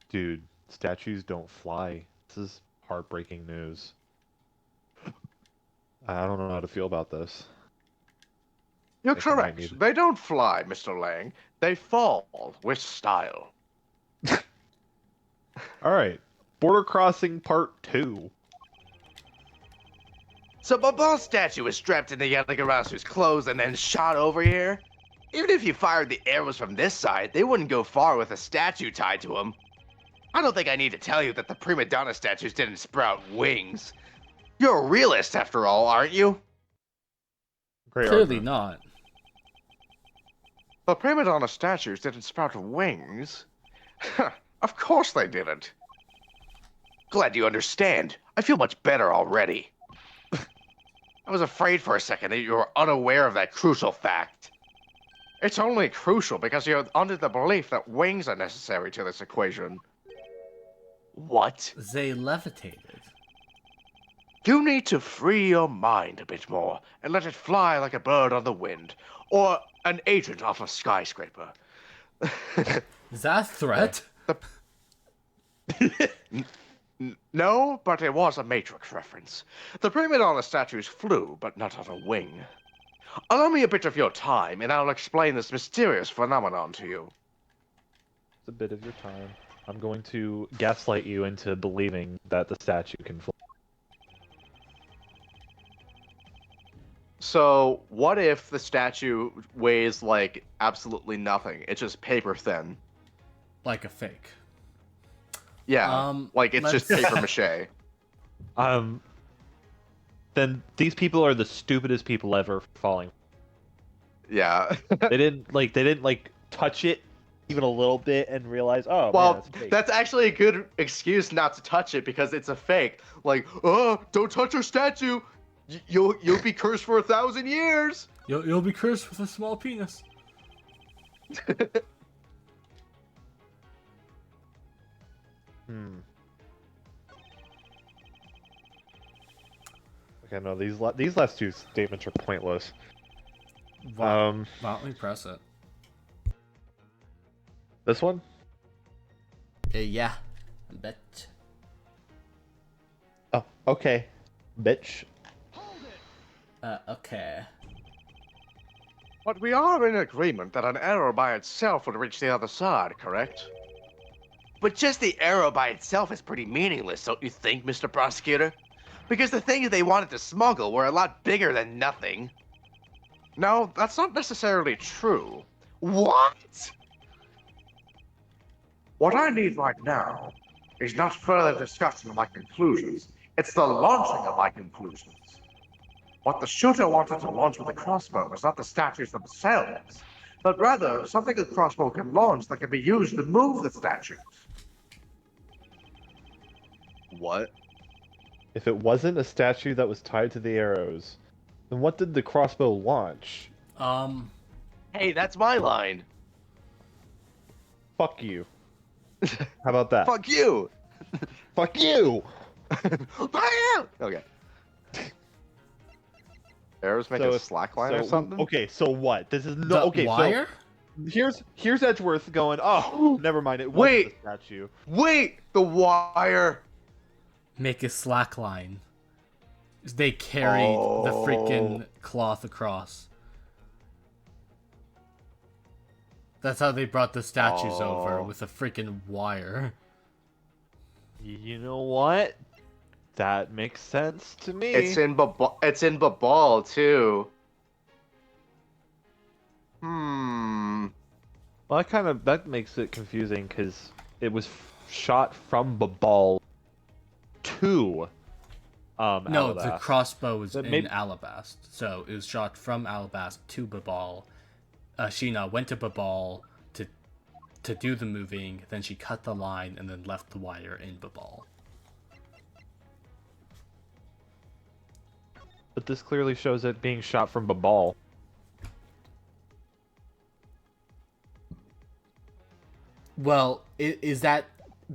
Dude, statues don't fly. This is heartbreaking news. I don't know how to feel about this. You're I think I might need correct. They don't fly, Mr. Lang. They fall with style. Alright. Border Crossing Part 2. So Babal's statue was strapped into Yanagarasu's clothes and then shot over here? Even if you fired the arrows from this side, they wouldn't go far with a statue tied to them. I don't think I need to tell you that the prima donna statues didn't sprout wings. You're a realist after all, aren't you? Great Clearly argument. not. The prima donna statues didn't sprout wings. Of course they didn't. Glad you understand. I feel much better already. I was afraid for a second that you were unaware of that crucial fact. It's only crucial because you're under the belief that wings are necessary to this equation. What? They levitated. You need to free your mind a bit more and let it fly like a bird on the wind, or an agent off a skyscraper. Is that a threat? No, but it was a Matrix reference. The prima donna statues flew, but not on a wing. Allow me a bit of your time, and I'll explain this mysterious phenomenon to you. It's a bit of your time. I'm going to gaslight you into believing that the statue can fly. So, what if the statue weighs, like, absolutely nothing? It's just paper thin. Like a fake. Yeah, like it's just let's- paper mache. Then these people are the stupidest people ever falling. Yeah. They didn't touch it even a little bit and realize, oh, man, Well, that's fake. that's actually a good excuse not to touch it because it's a fake. Like, oh, don't touch your statue. You'll be cursed for 1,000 years. You'll be cursed with a small penis. Okay, no, these last two statements are pointless. Why don't we press it? This one? Yeah. I bet. Oh, okay, bitch. Okay. But we are in agreement that an arrow by itself would reach the other side, correct? But just the arrow by itself is pretty meaningless, don't you think, Mr. Prosecutor? Because the things they wanted to smuggle were a lot bigger than nothing. No, that's not necessarily true. What? What I need right now is not further discussion of my conclusions. It's the launching of my conclusions. What the shooter wanted to launch with the crossbow was not the statues themselves, but rather something the crossbow can launch that can be used to move the statues. What? If it wasn't a statue that was tied to the arrows, then what did the crossbow launch? Hey, that's my line. Fuck you. How about that? Fuck you! Fuck you! Okay. Arrows make So a if- slackline or something? Okay, so what? This is no. The Okay, wire? so here's Edgeworth going. Oh, never mind. It wasn't Wait. the statue. Wait! The wire! Make a slack line. They carried the freaking cloth across. That's how they brought the statues over, with a freaking wire. You know what? That makes sense to me. It's in Babal too. Well, that makes it confusing because it was shot from Babal to No, the Alabast. crossbow was But in maybe- Alabast. So it was shot from Alabast to Babal. Sheena went to Babal to do the moving, then she cut the line and then left the wire in Babal. But this clearly shows it being shot from Babal. Well, is that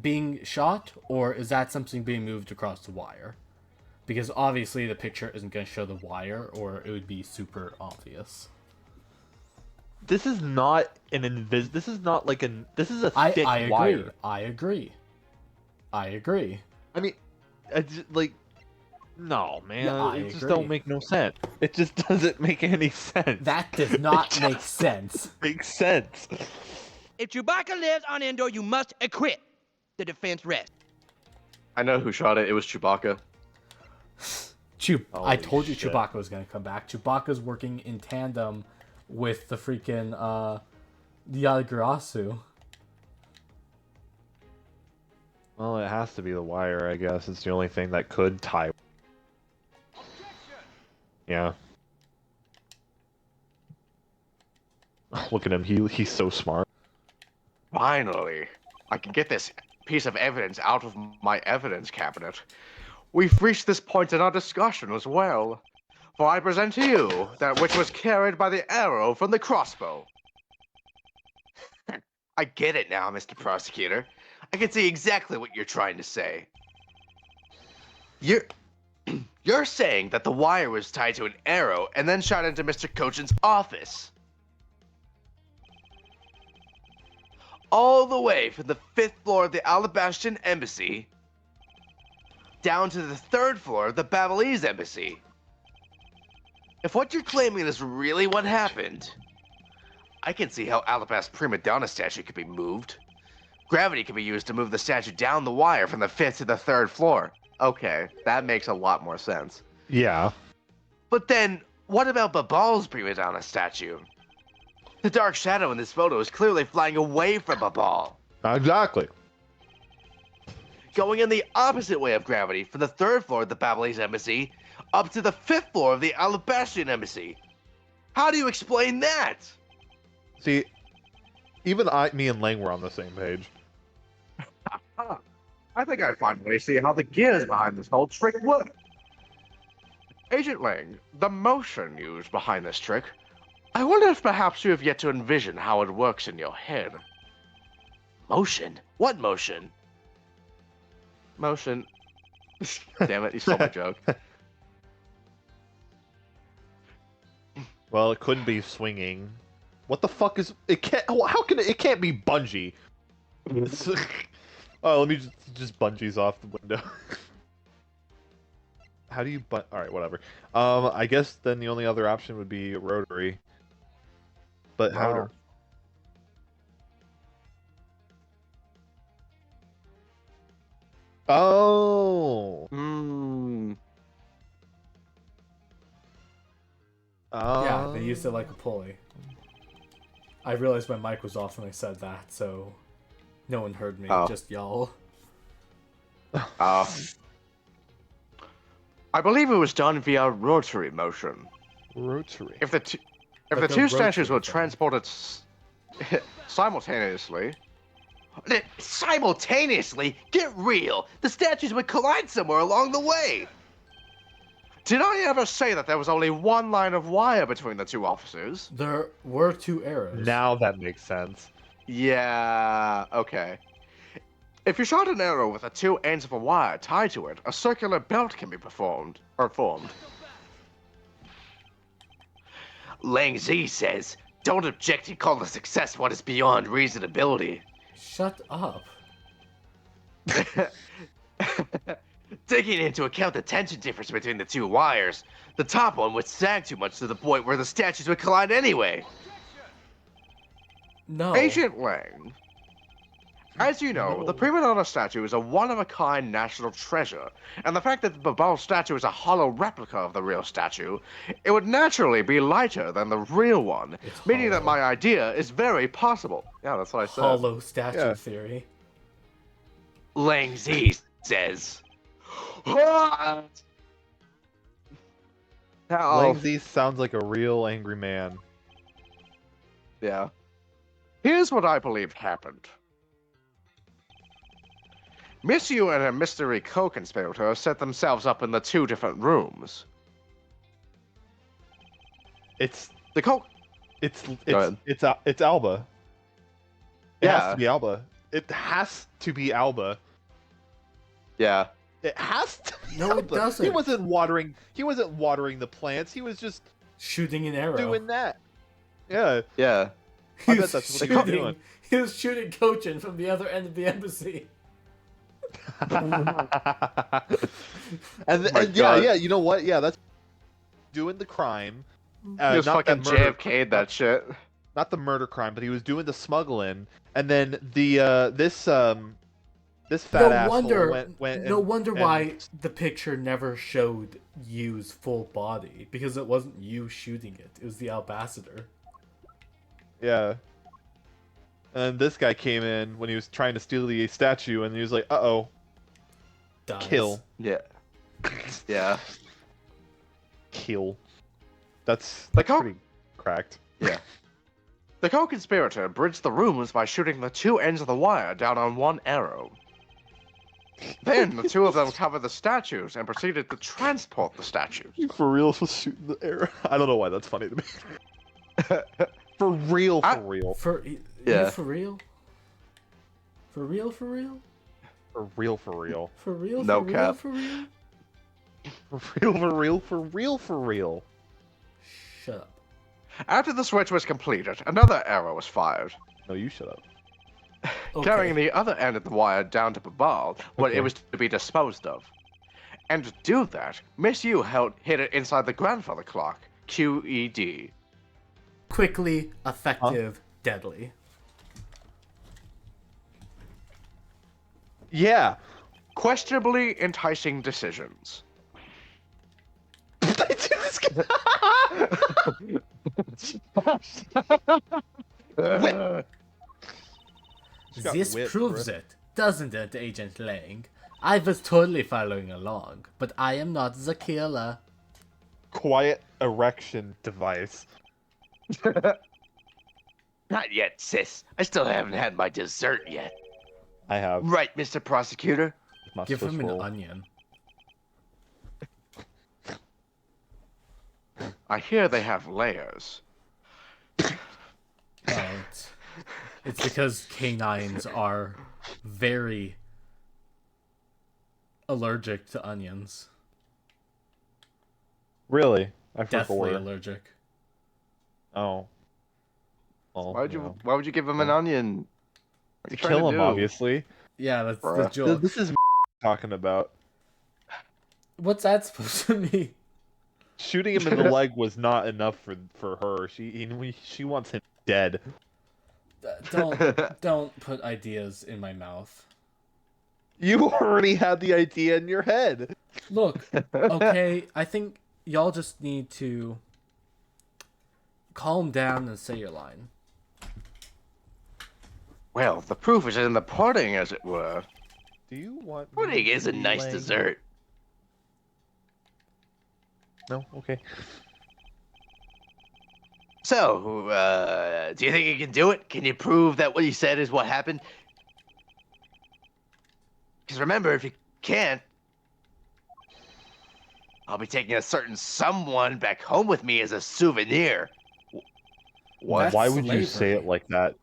being shot, or is that something being moved across the wire? Because obviously the picture isn't going to show the wire, or it would be super obvious. This is not an This is not like an. This is a thick I agree. wire. I agree. I agree. I mean, no, man, Yeah, I it just agree. don't make no sense. It just doesn't make any sense. That does not make sense. Makes sense. If Chewbacca lives on Endor, you must acquit. The defense rests. I know who shot it. It was Chewbacca. I told you shit. Chewbacca was gonna come back. Chewbacca's working in tandem with the freaking Diagarasu. Well, it has to be the wire, I guess. It's the only thing that could tie. Yeah. Look at him. He's so smart. Finally, I can get this piece of evidence out of my evidence cabinet. We've reached this point in our discussion as well. For I present to you that which was carried by the arrow from the crossbow. I get it now, Mr. Prosecutor. I can see exactly what you're trying to say. You're saying that the wire was tied to an arrow and then shot into Mr. Cochin's office. All the way from the 5th floor of the Alabastian Embassy down to the 3rd floor of the Babalese Embassy. If what you're claiming is really what happened, I can see how Alabast's prima donna statue could be moved. Gravity can be used to move the statue down the wire from the 5th to the 3rd floor. Okay, that makes a lot more sense. Yeah. But then, what about Babal's prima donna statue? The dark shadow in this photo is clearly flying away from Babal, Exactly. going in the opposite way of gravity from the 3rd floor of the Babalese Embassy up to the 5th floor of the Alabastian Embassy. How do you explain that? See, even me and Lang were on the same page. I think I finally see how the gears behind this whole trick work. Agent Lang, the motion used behind this trick, I wonder if perhaps you have yet to envision how it works in your head. Motion? What motion? Motion. Damn it, you stole my joke. Well, it couldn't be swinging. What the fuck is it? Can't. How can it? It can't be bungee. Oh, let me just bungees off the window. How do you All right, whatever. I guess then the only other option would be rotary. But how? Oh. Yeah, they used it like a pulley. I realized my mic was off when I said that, so no one heard me, just y'all. I believe it was done via rotary motion. Rotary. If the two a statues were rotary thing. transported simultaneously. Simultaneously? Get real! The statues would collide somewhere along the way! Did I ever say that there was only one line of wire between the two officers? There were 2 arrows. Now that makes sense. Yeah, okay. If you shot an arrow with the 2 ends of a wire tied to it, a circular belt can be formed. Lang Zi says, don't object and call the success what is beyond reasonability. Shut up. Taking into account the tension difference between the 2 wires, the top one would sag too much to the point where the statues would collide anyway. No. Agent Lang, as you know, the prima donna statue is a one-of-a-kind national treasure, and the fact that the Babal statue is a hollow replica of the real statue, it would naturally be lighter than the real one, meaning that my idea is very possible. Yeah, that's what I said. Hollow statue theory. Lang Zi says. What? Lang Zi sounds like a real angry man. Yeah. Here's what I believe happened. Miss Yu and her mystery co-conspirator set themselves up in the 2 different rooms. It's Go ahead. it's Alba. It Yeah. has to be Alba. It has to be Alba. Yeah. It has to. Be No, it Alba. doesn't. He wasn't watering the plants. He was just Shooting an arrow. doing that. Yeah. Yeah. I bet that's what he was doing. He was shooting Cochin from the other end of the embassy. and my yeah, God. yeah, you know what? Yeah, that's doing the crime. He was Not that fucking murder, JFK'd that shit. not the murder crime, but he was doing the smuggling, and then the this fat No asshole wonder. went No wonder and why the picture never showed Yu's full body, because it wasn't you shooting it. It was the ambassador. yeah. And this guy came in when he was trying to steal the statue, and he was like, "Uh-oh, Dies. kill, Yeah. Yeah. kill." That's Like how- pretty cracked. Yeah. The co-conspirator bridged the rooms by shooting the two ends of the wire down on one arrow. Then the two of them covered the statues and proceeded to transport the statues. You for real was shooting the arrow? I don't know why that's funny to me. For real, for real. Yeah. You for real? For real, for real? For real, for real. For real, No for cap. real, for real? For real, for real, for real, for real. Shut up. After the switch was completed, another arrow was fired, No, you shut up. Okay. carrying the other end of the wire down to Babal, where Okay. it was to be disposed of. And to do that, Miss Yu hid it inside the grandfather clock, QED. Quickly, effective, deadly. Yeah. Questionably enticing decisions. got This wit, proves bruh. it, doesn't it, Agent Lang? I was totally following along, but I am not the killer. Quiet erection device. Not yet, sis. I still haven't had my dessert yet. I have. Right, Mr. Prosecutor? My Give Swiss him an roll. onion. I hear they have layers. Oh, it's because canines are very allergic to onions. Really? I Deathly forgot. allergic. Oh. Well, Why would you give him an onion? What are To you trying kill him, do? obviously. Yeah, that's the Bruh. joke. This is talking about. What's that supposed to mean? Shooting him in the leg was not enough for her. She wants him dead. Don't put ideas in my mouth. You already had the idea in your head. Look, okay, I think y'all just need to calm down and say your line. Well, the proof is in the pudding, as it were. Do you want? me Pudding to is a be nice laying- dessert. No, okay. So, do you think you can do it? Can you prove that what you said is what happened? Because remember, if you can't, I'll be taking a certain someone back home with me as a souvenir. That's Why would you say slavery. it like that?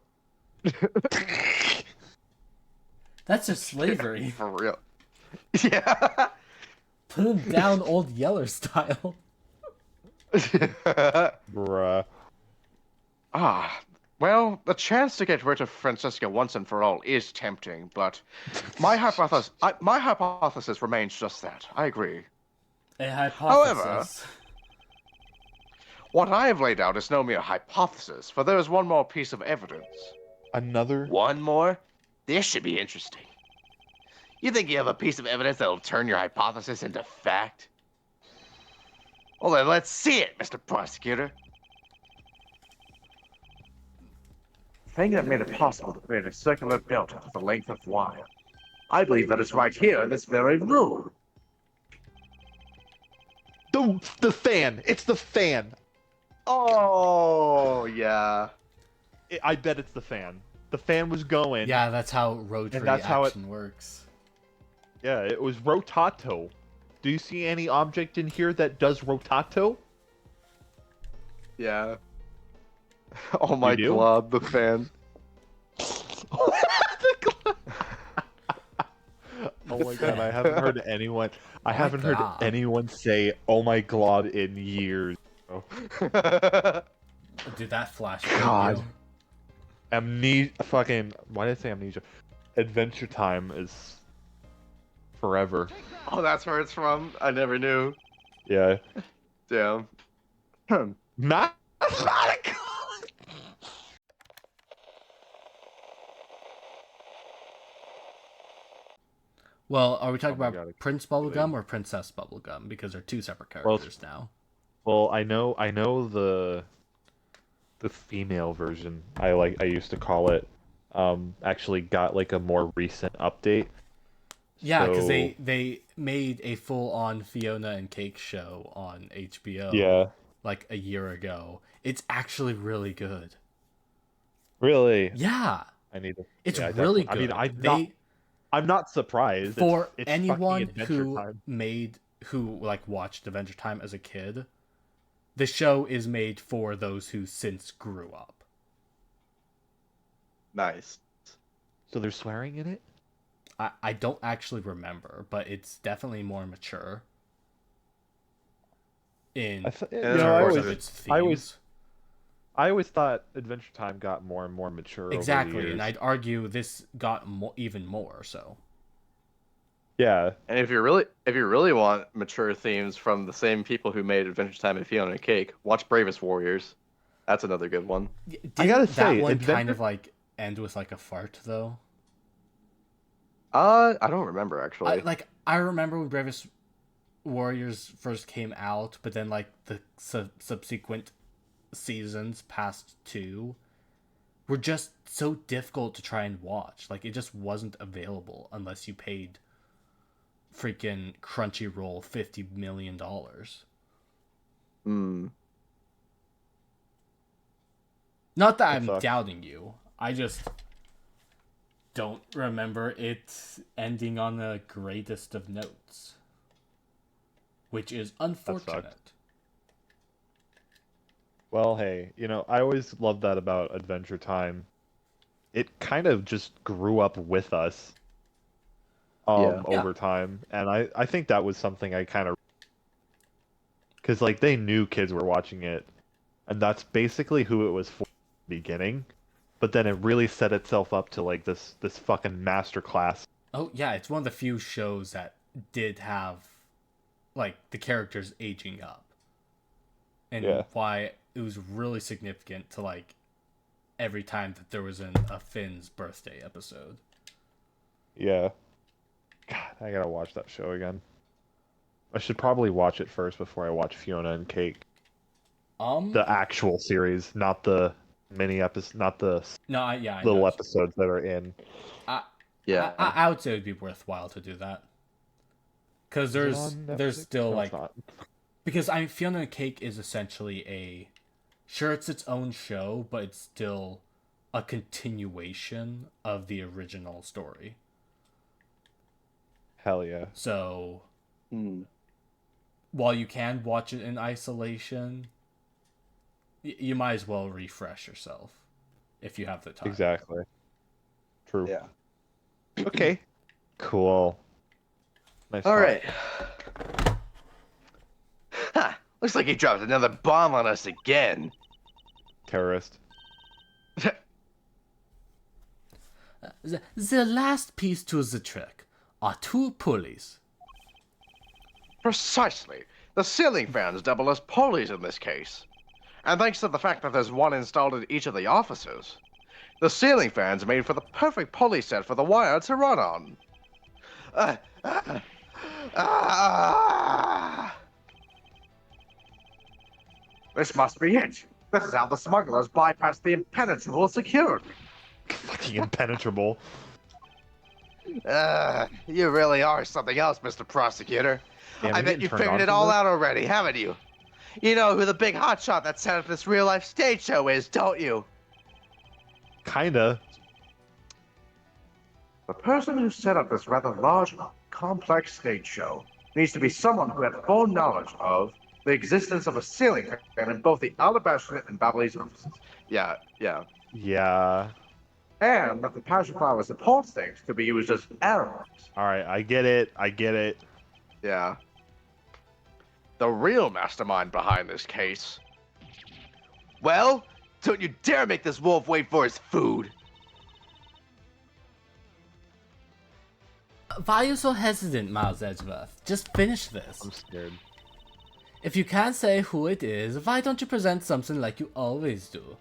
That's just slavery. For real. Yeah. Put him down old Yeller style. Bruh. Well, the chance to get rid of Francisca once and for all is tempting, but my hypothesis remains just that. I agree. A hypothesis. What I have laid out is no mere hypothesis, for there is one more piece of evidence. Another. One more? This should be interesting. You think you have a piece of evidence that'll turn your hypothesis into fact? Well, then let's see it, Mr. Prosecutor. The thing that made it possible to create a circular belt of the length of wire. I believe that it's right here in this very room. The fan. It's the fan. Oh, yeah. I bet it's the fan. The fan was going. Yeah, that's how rotary that's how it- action works. Yeah, it was rotato. Do you see any object in here that does rotato? Yeah. Oh my do? god, the fan. Oh my god, I haven't heard anyone. I my haven't heard God. anyone say "Oh my god" in years. bro. Dude, that flash. God. video. Amnesia. Fucking. Why did I say amnesia? Adventure Time is forever. Oh, that's where it's from? I never knew. Yeah. Damn. Mathematical. Well, are we talking Oh my about God, Prince Bubblegum or Princess Bubblegum? Because they're two separate Well, characters now. Well, I know the female version. I used to call it. Actually got like a more recent update. Yeah, because So they made a full-on Fiona and Cake show on HBO yeah, like a year ago. It's actually really good. really, Yeah, I need to. it's Yeah, I really definitely. I mean, good. They I'm not surprised. for It's fucking anyone Adventure who Time. like watched Adventure Time as a kid, the show is made for those who since grew up. Nice. So they're swearing in it. I don't actually remember, but it's definitely more mature in You And know, terms of its themes. I always thought Adventure Time got more and more mature over the Exactly, years. and I'd argue this got even more so. Yeah, And if you really want mature themes from the same people who made Adventure Time and Fiona and Cake, watch Bravest Warriors. That's another good one. Didn't I gotta that say, one Adventure... kind of like end with like a fart though? I don't remember actually. I remember when Bravest Warriors first came out, but then like the subsequent seasons past two were just so difficult to try and watch. Like it just wasn't available unless you paid freaking Crunchyroll $50 million. Hmm. Not that That I'm sucks. doubting you. I just don't remember it ending on the greatest of notes, which is unfortunate. Well, hey, you know, I always loved that about Adventure Time. It kind of just grew up with us Yeah. over time, and I think that was something I kind of, because like they knew kids were watching it, and that's basically who it was for in the beginning, but then it really set itself up to like this fucking master class. Oh yeah, it's one of the few shows that did have like the characters aging up, and Yeah. why it was really significant to like every time that there was a Finn's birthday episode. Yeah. God, I gotta watch that show again. I should probably watch it first before I watch Fiona and Cake. The actual series, not the mini episode, not the No, I little know. episodes that are in. Yeah. I would say it would be worthwhile to do that. Because Is it on there's Netflix? still No, like it's not. because I mean Fiona and Cake is essentially sure it's its own show, but it's still a continuation of the original story. Hell yeah. So Hmm. while you can watch it in isolation, you might as well refresh yourself if you have the time. Exactly. True. Yeah. Okay. Cool. Nice All talk. right. Ha! Looks like he dropped another bomb on us again. Terrorist. The last piece to the trick are two pulleys. Precisely. The ceiling fans double as pulleys in this case. And thanks to the fact that there's one installed in each of the offices, the ceiling fans made for the perfect pulley set for the wire to run on. This must be it. This is how the smugglers bypass the impenetrable security. Fucking impenetrable. You really are something else, Mr. Prosecutor. Damn, I you bet getting you turned figured on it from all this? out already, haven't you? You know who the big hotshot that set up this real-life stage show is, don't you? Kinda. The person who set up this rather large, complex stage show needs to be someone who had full knowledge of the existence of a ceiling fan in both the Alabaster and Babbly's offices. Yeah. Yeah. And that the passion flower support stage could be used as arrows. Alright, I get it. Yeah. The real mastermind behind this case. Well, don't you dare make this wolf wait for his food. Why are you so hesitant, Miles Edgeworth? Just finish this. I'm scared. If you can't say who it is, why don't you present something like you always do?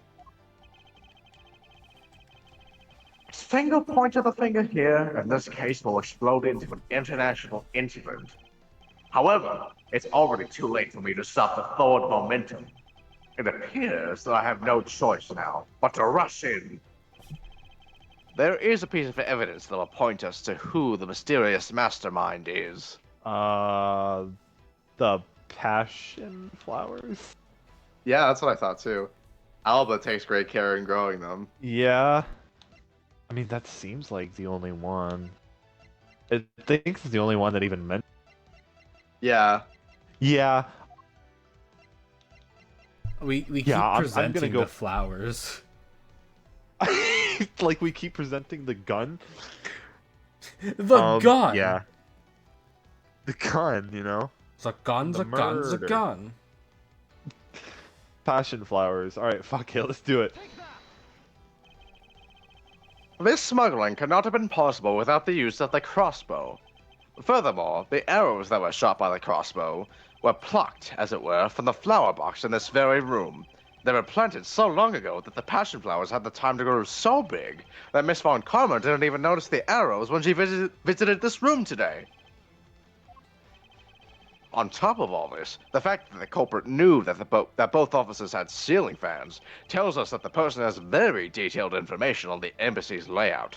Single point of the finger here, and this case will explode into an international incident. However, it's already too late for me to stop the forward momentum. It appears that I have no choice now but to rush in. There is a piece of evidence that will point us to who the mysterious mastermind is. The passion flowers? Yeah, that's what I thought too. Alba takes great care in growing them. Yeah. I mean, that seems like the only one. I think it's the only one that even meant. Yeah. Yeah. We keep Yeah, I'm presenting gonna go- the flowers. Like we keep presenting the gun. The gun! Yeah. The gun, you know? The gun's The a gun's a murder. gun. Passion flowers. Alright, fuck it, let's do it. This smuggling could not have been possible without the use of the crossbow. Furthermore, the arrows that were shot by the crossbow were plucked, as it were, from the flower box in this very room. They were planted so long ago that the passion flowers had the time to grow so big that Miss Von Karma didn't even notice the arrows when she visited this room today. On top of all this, the fact that the culprit knew that both officers had ceiling fans tells us that the person has very detailed information on the embassy's layout.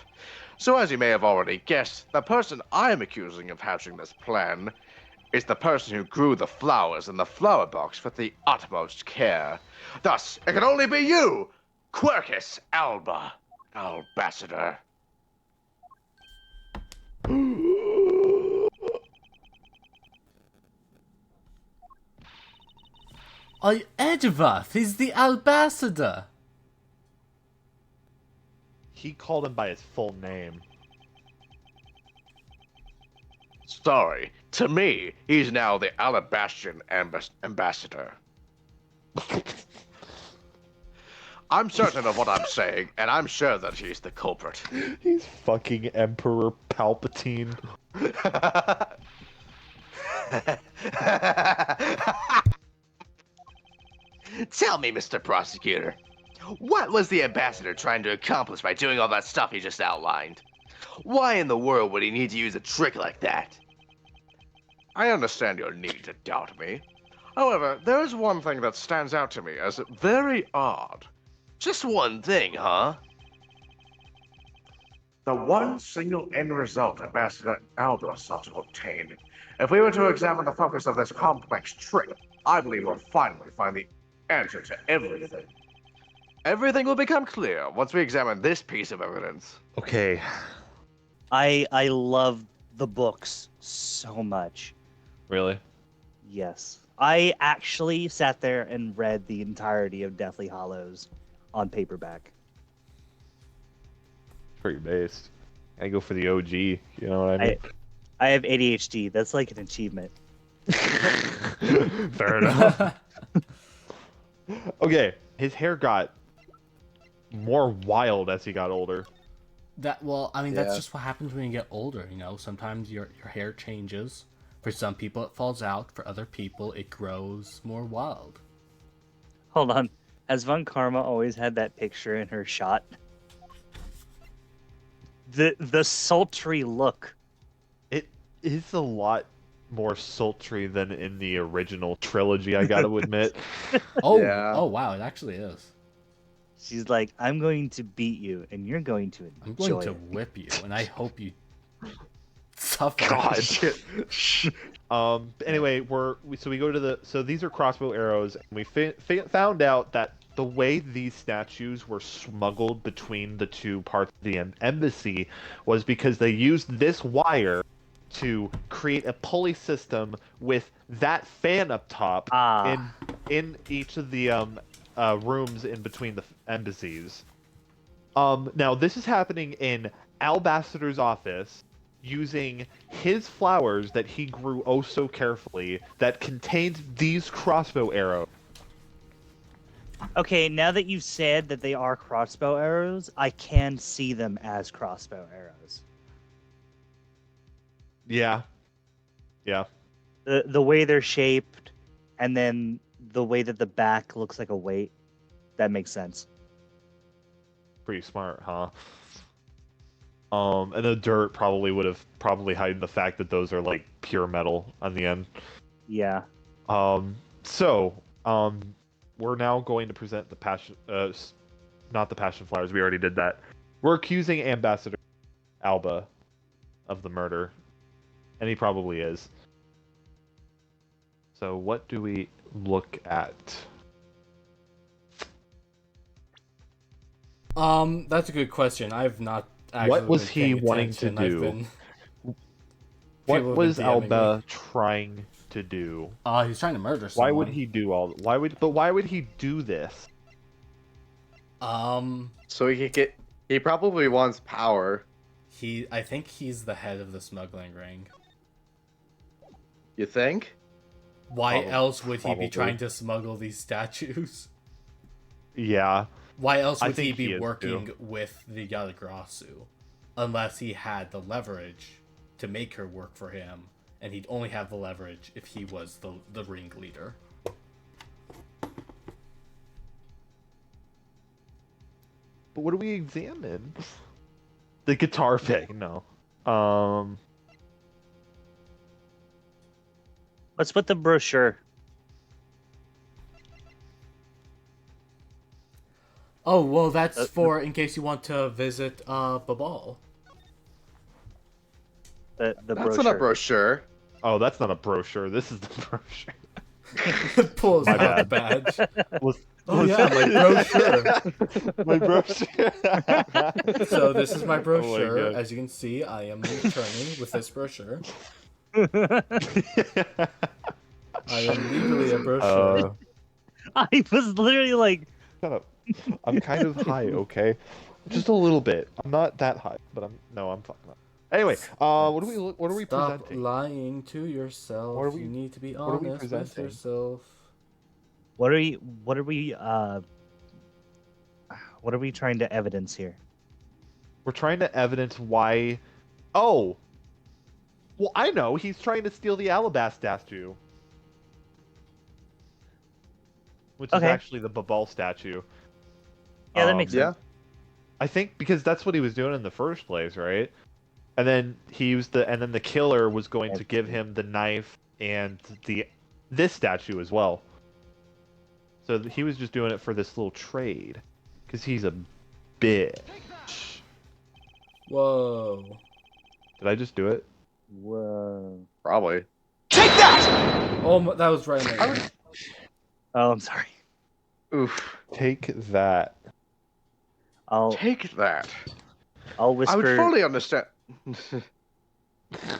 So as you may have already guessed, the person I am accusing of hatching this plan is the person who grew the flowers in the flower box with the utmost care. Thus, it can only be you, Quercus Alba, Albassador. Edgeworth, he's the ambassador. He called him by his full name. Sorry, to me, he's now the Alabastian ambassador. I'm certain of what I'm saying, and I'm sure that he's the culprit. He's fucking Emperor Palpatine. Tell me, Mr. Prosecutor, what was the ambassador trying to accomplish by doing all that stuff he just outlined? Why in the world would he need to use a trick like that? I understand your need to doubt me. However, there is one thing that stands out to me as very odd. Just one thing, huh? The one single end result Ambassador Alba sought to obtain. If we were to examine the focus of this complex trick, I believe we'll finally find the answer to everything. Everything will become clear once we examine this piece of evidence. Okay. I love the books so much. Really? Yes. I actually sat there and read the entirety of Deathly Hallows on paperback. Pretty based. I go for the OG, you know what I mean? I have ADHD. That's like an achievement. Fair enough. Okay, his hair got more wild as he got older. That's Yeah. just what happens when you get older, you know? Sometimes your hair changes. For some people it falls out, for other people it grows more wild. Hold on. Has Von Karma always had that picture in her shot? The sultry look. It is a lot more sultry than in the original trilogy, I gotta admit. Oh, Yeah. oh wow, it actually is. She's like, I'm going to beat you, and you're going to I'm enjoy going to it. whip you, and I hope you suffer. God. Anyway, we go to so these are crossbow arrows, and we found out that the way these statues were smuggled between the two parts of the embassy was because they used this wire to create a pulley system with that fan up top in each of the rooms in between the embassies. Now this is happening in Albassador's office, using his flowers that he grew oh so carefully that contained these crossbow arrows. Okay, now that you've said that they are crossbow arrows, I can see them as crossbow arrows. Yeah. Yeah. The way they're shaped, and then the way that the back looks like a weight. That makes sense. Pretty smart, huh? And the dirt probably would have hidden the fact that those are like pure metal on the end. Yeah. So, we're now going to present the passion, not the passion flowers. We already did that. We're accusing Ambassador Alba of the murder, and he probably is. So, what do we look at? That's a good question. I've not actually What was been he paying wanting to attention. I've do? been. What People have was been DMing me. Alba trying to do? He's trying to murder Why someone. would he do all? Why would he do this? So he could get. He probably wants power. I think he's the head of the smuggling ring. You think? Why Probably- else would he probably. be trying to smuggle these statues? Yeah. Why else I would he think he be is, working too. with the Yalagrasu? Unless he had the leverage to make her work for him, and he'd only have the leverage if he was the ringleader. But what do we examine? The guitar pick, no. Let's put the brochure. Oh, well, that's for in case you want to visit Babal. The That's brochure. not a brochure. Oh, that's not a brochure. This is the brochure. Pulls My out the badge. Was, Oh yeah, my brochure. my brochure. So this is my brochure. God. As you can see, I am an attorney with this brochure. I am legally a brochure. I was literally like, Shut up. I'm kind of high, okay? Just a little bit. I'm not that high, but I'm fucking up. Anyway, what are we Stop presenting? lying to yourself. What are we- You need to be what are we honest with presenting? yourself. what are we trying to evidence here? We're trying to evidence why. Oh, well, I know. He's trying to steal the Alabast statue, which is Okay. actually the Babal statue. Yeah, that makes sense. Yeah. I think because that's what he was doing in the first place, right? And then and then the killer was going to give him the knife and this statue as well. So he was just doing it for this little trade, because he's a bitch. Whoa. Did I just do it? Whoa. Probably. Oh, that was right in my ear. Oh, I'm sorry. Oof. Take that. I'll Take that. I'll whisper. I would fully understand.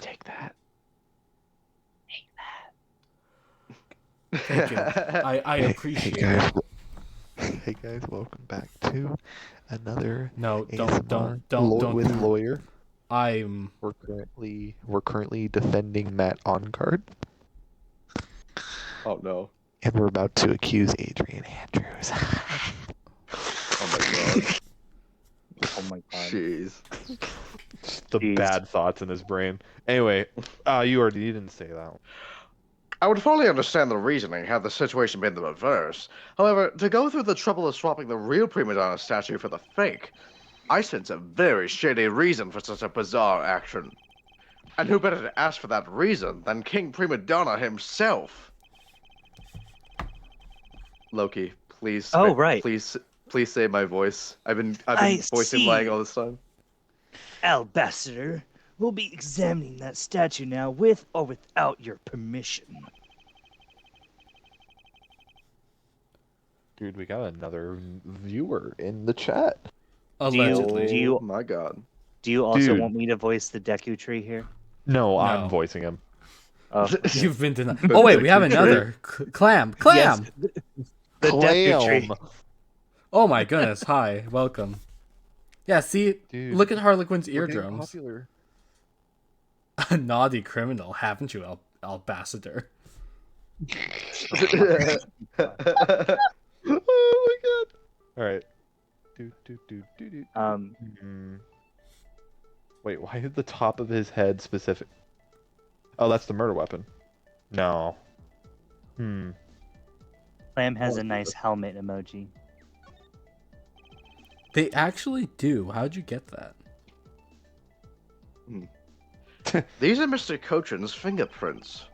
Take that. Thank you. I appreciate it. Hey guys, welcome back to another No, ASMR don't. with lawyer. I'm. We're currently defending Matt on card, Oh no. and we're about to accuse Adrian Andrews. Oh my god. Oh my god. Jeez. Just the Jeez. bad thoughts in his brain. Anyway, you didn't say that. I would fully understand the reasoning had the situation been the reverse. However, to go through the trouble of swapping the real prima donna statue for the fake, I sense a very shady reason for such a bizarre action. And who better to ask for that reason than King Prima Donna himself? Loki, please. Oh, right. Please save my voice. I've been I voicing see. lying all this time. Ambassador, we'll be examining that statue now with or without your permission. Dude, we got another viewer in the chat. Allegedly. Do you- Oh my god. Do you also Dude. want me to voice the Deku tree here? No, No. I'm voicing him. Oh, You've been denied. Oh wait, we have another clam. yes. The Deku tree. Clam. Oh my goodness! Hi, welcome. Yeah, see, Dude, look at Harlequin's We're getting eardrums. popular. A naughty criminal, haven't you, Albassador? Oh my god. All right. Um, Hmm. Wait, why is the top of his head specific? Oh, that's the murder weapon. No. Clam has Oh, a nice helmet emoji. They actually do. How'd you get that? These are Mr. Cochin's fingerprints.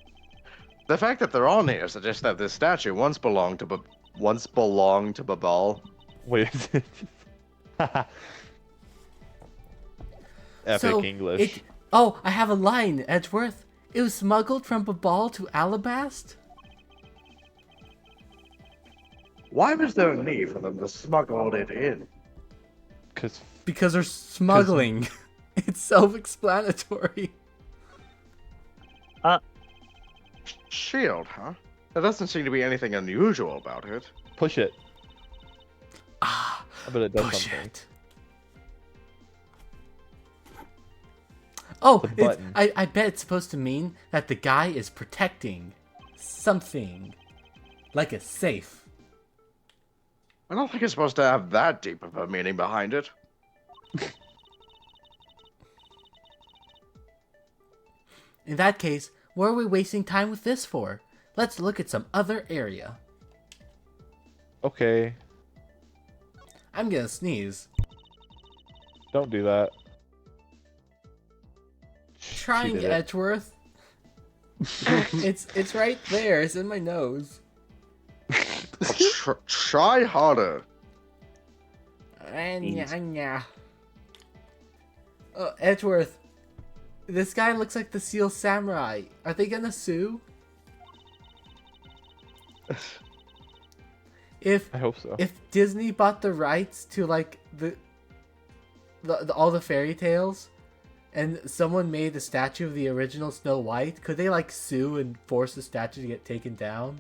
The fact that they're on here suggests that this statue once belonged to Babal. Wait. Epic So, English. Oh, I have a line, Edgeworth. It was smuggled from Babal to Alabast? Why was there a need for them to smuggle it in? Because they're smuggling. It's self-explanatory. Shield, huh? There doesn't seem to be anything unusual about it. Push it. Ah, I bet it does push something. it. Oh, The button. I bet it's supposed to mean that the guy is protecting something. Like a safe. I don't think it's supposed to have that deep of a meaning behind it. In that case, what are we wasting time with this for? Let's look at some other area. Okay. I'm gonna sneeze. Don't do that. Trying, did it. Edgeworth. It's right there. It's in my nose. Try harder. Edgeworth. This guy looks like the Seal Samurai. Are they gonna sue? I hope so. If Disney bought the rights to like all the fairy tales, and someone made a statue of the original Snow White, could they like sue and force the statue to get taken down?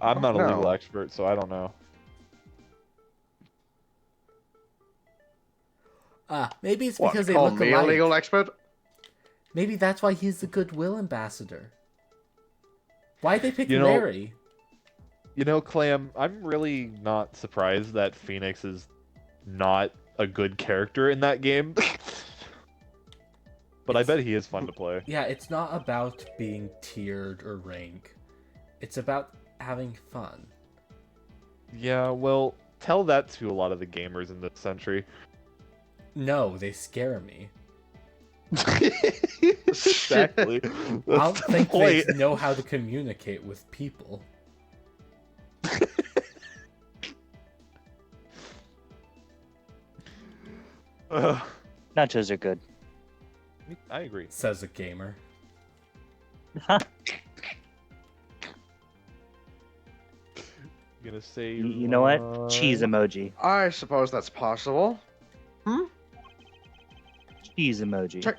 I'm not a No. legal expert, so I don't know. Maybe it's What, because they call look me a alike. legal expert? Maybe that's why he's the goodwill ambassador. Why'd they pick You know- Larry? You know, Clam, I'm really not surprised that Phoenix is not a good character in that game. But I bet he is fun to play. Yeah, it's not about being tiered or rank. It's about having fun. Yeah, well, tell that to a lot of the gamers in this century. No, they scare me. Exactly. I don't That's the think they point. know how to communicate with people. Ugh, Nachos are good. I agree. Says a gamer. I'm gonna say You know what? Cheese emoji. I suppose that's possible. Cheese emoji. Check.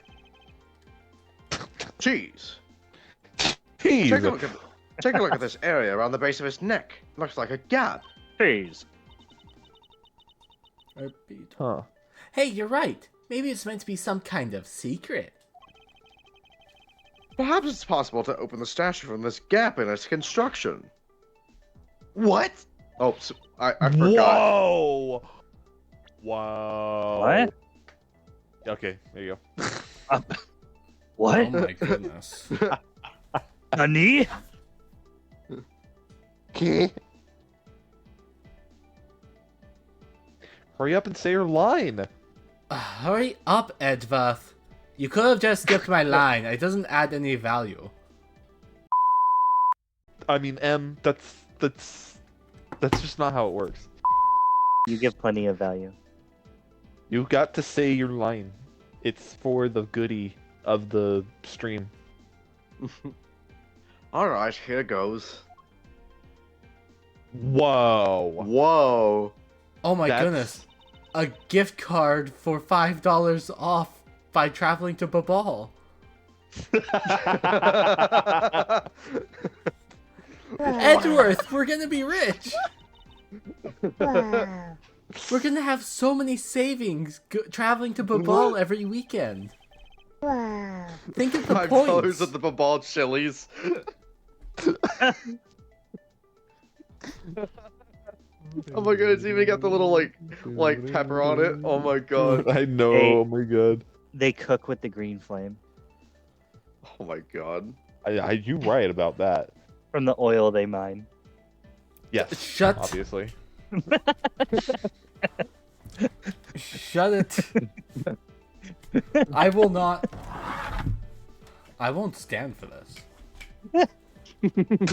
Cheese. Cheese. Take a look at this area around the base of his neck. Looks like a gap. Cheese. Repeat. Huh. Hey, you're right. Maybe it's meant to be some kind of secret. Perhaps it's possible to open the statue from this gap in its construction. What? Oh, so, I forgot. Whoa! Wow. What? Okay, there you go. What? Oh my goodness. Nani? Hurry up and say your line. Hurry up, Edgeworth. You could have just skipped my line. It doesn't add any value. I mean, that's just not how it works. You give plenty of value. You got to say your line. It's for the goodie of the stream. Alright, here goes. Whoa. Whoa. Oh my That's- goodness. A gift card for $5 off by traveling to Babal. Edgeworth, we're gonna be rich. We're gonna have so many savings traveling to Babal every weekend. Think of the $5 points. at the Babal Chili's. Oh my god, it's even got the little like pepper on it. Oh my god. I know. Hey. Oh my god. They cook with the green flame Oh my god. You right about that. from the oil they mine. Yes. Shut- Obviously. Shut it. I will not. I won't stand for this.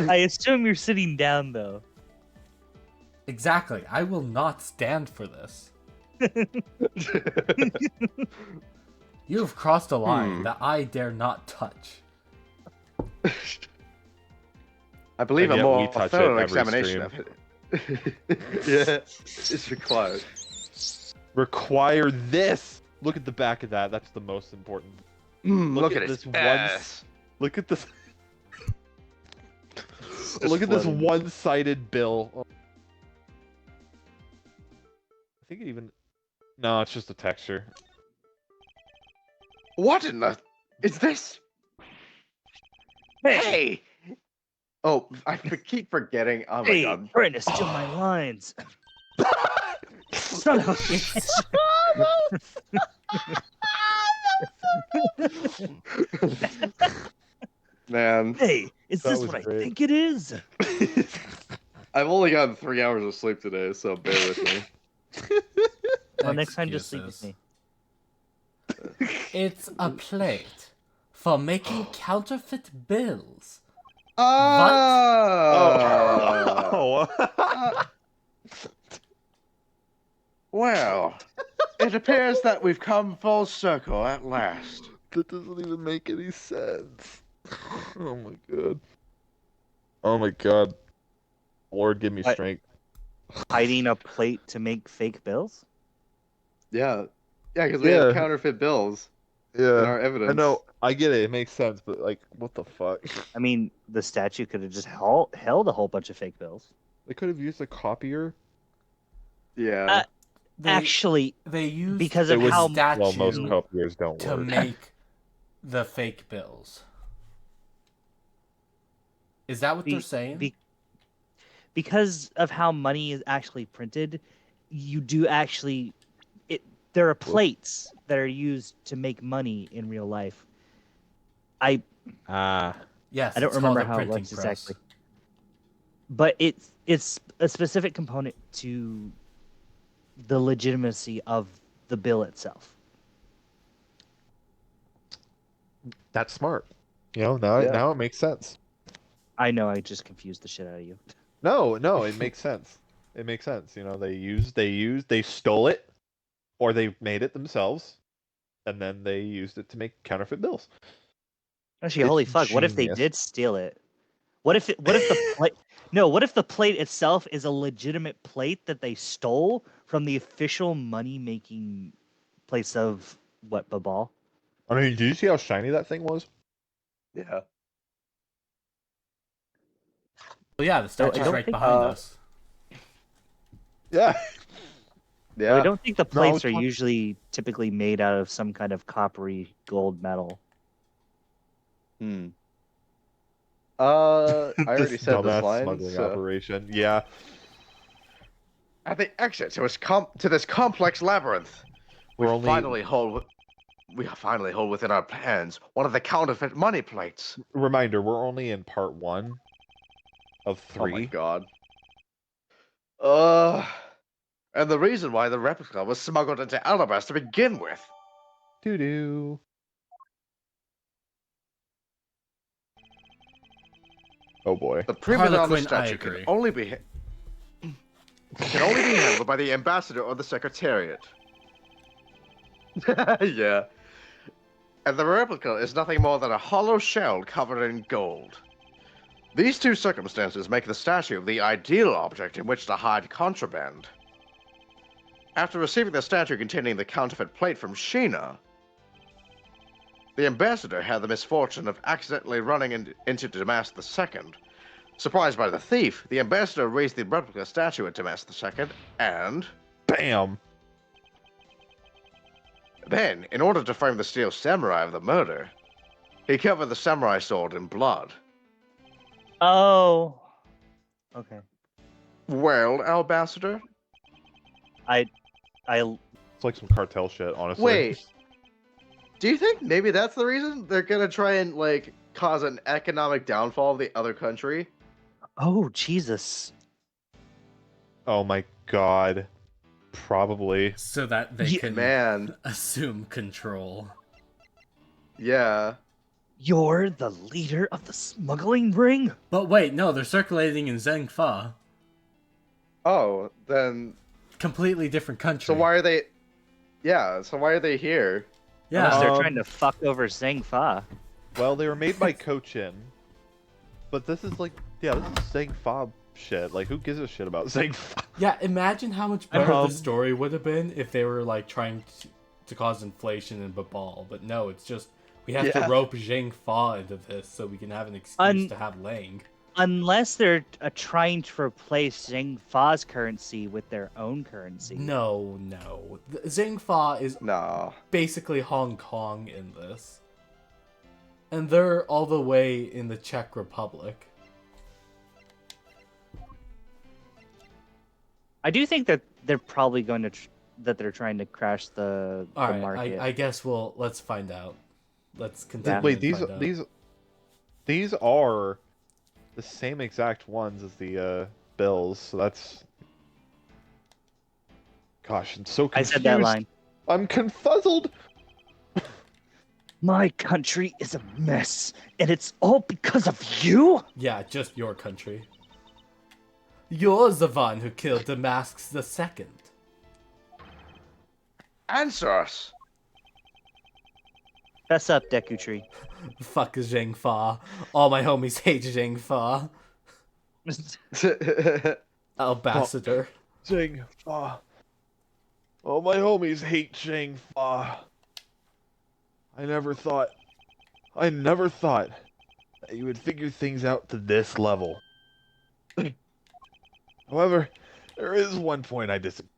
I assume you're sitting down though. Exactly. I will not stand for this. You have crossed a line that I dare not touch. I believe And a yet we more touch it thorough every examination stream. of it. Yeah, it's required. Require this. Look at the back of that. That's the most important. Look at this his one. ass. Look at this. Just Look at this floating. one-sided bill. I think it even. No, it's just a texture. What in the? Is this? Hey! Oh, I keep forgetting. Oh my Hey, god. trying to steal my lines. Son of a bitch. Man, Hey, is That this was what great. I think it is? I've only gotten 3 hours of sleep today, so bear with me. Well, next time just sleep with Excuses. me. It's a plate for making counterfeit bills. Oh. Well, it appears that we've come full circle at last. That doesn't even make any sense. Oh my god. Oh my god. Lord, give me What? strength. Hiding a plate to make fake bills? Yeah. Yeah, because we Yeah. have counterfeit bills in Yeah. our evidence. I know. I get it. It makes sense, but like, what the fuck? I mean, the statue could have just held a whole bunch of fake bills. They could have used a copier. Yeah. Actually, They used because It of would. how statue Well, most copiers don't to work. make the fake bills. Is that what they're saying? because of how money is actually printed, you do actually there are plates that are used to make money in real life. Yes, I don't it's remember called a how it printing works press. exactly. But it's a specific component to the legitimacy of the bill itself. That's smart. You know, now it makes sense. I know I just confused the shit out of you. No, it makes sense. It makes sense. You know, they stole it, or they made it themselves, and then they used it to make counterfeit bills. Actually, It's holy fuck! What if they genius. did steal it? What if the plate? No, what if the plate itself is a legitimate plate that they stole from the official money-making place of what, Babal? I mean, did you see how shiny that thing was? Yeah. Well, yeah, the statue's don't right think- behind us. Yeah. Yeah. I don't think the No, I was plates are talking- usually typically made out of some kind of coppery gold metal. I already This said this dumbass line. smuggling So. operation. Yeah. At the exit to this complex labyrinth, we We're finally hold within our hands one of the counterfeit money plates. Reminder: we're only in part 1 of 3. Oh my god. And the reason why the replica was smuggled into Alabas to begin with. Doo doo. Oh boy. The prima donna Harlequin, I statue can agree. only be handled by the ambassador or the secretariat. Yeah. And the replica is nothing more than a hollow shell covered in gold. These two circumstances make the statue the ideal object in which to hide contraband. After receiving the statue containing the counterfeit plate from Sheena, the ambassador had the misfortune of accidentally running into Damas II. Surprised by the thief, the ambassador raised the replica statue at Damas II, and Bam. then, in order to frame the steel samurai of the murder, he covered the samurai sword in blood. Oh, okay. Well, Ambassador? I It's like some cartel shit, honestly. Wait. Do you think maybe that's the reason they're gonna try and, like, cause an economic downfall of the other country? oh Jesus. Oh my god. Probably. So that they Ye- can Man, assume control. yeah. You're the leader of the smuggling ring? But wait, no, they're circulating in Zhengfa. Oh, then Completely different country. so why are they? Yeah, so why are they here? Yeah. Unless they're Um, trying to fuck over Zhang Fa. Well, they were made by Cochin. But this is like, yeah, this is Zhang Fa shit. Like, who gives a shit about Zhang Fa? Yeah, imagine how much better Um, the story would have been if they were like trying to cause inflation in Babal. But no, it's just we have to Yeah. rope Zhang Fa into this so we can have an excuse to have Lang. Unless they're trying to replace Zhang Fa's currency with their own currency. No. Zhang Fa is No. basically Hong Kong in this. And they're all the way in the Czech Republic. I do think that they're probably going to that they're trying to crash the Alright, market. I guess let's find out. Let's continue. Wait, and these find out. these are the same exact ones as the bills. So that's, gosh, I'm so I confused. said that line. I'm confuzzled. My country is a mess, and it's all because of you? Yeah, just your country. You're the one who killed Damascus II. Answer us. Fess up, Deku Tree. Fuck Zhang Fa. All my homies hate Zhang Fa. Ambassador. Zhang Fa. Oh, my homies hate Zhang Fa. I never thought that you would figure things out to this level. However, there is one point I disagree.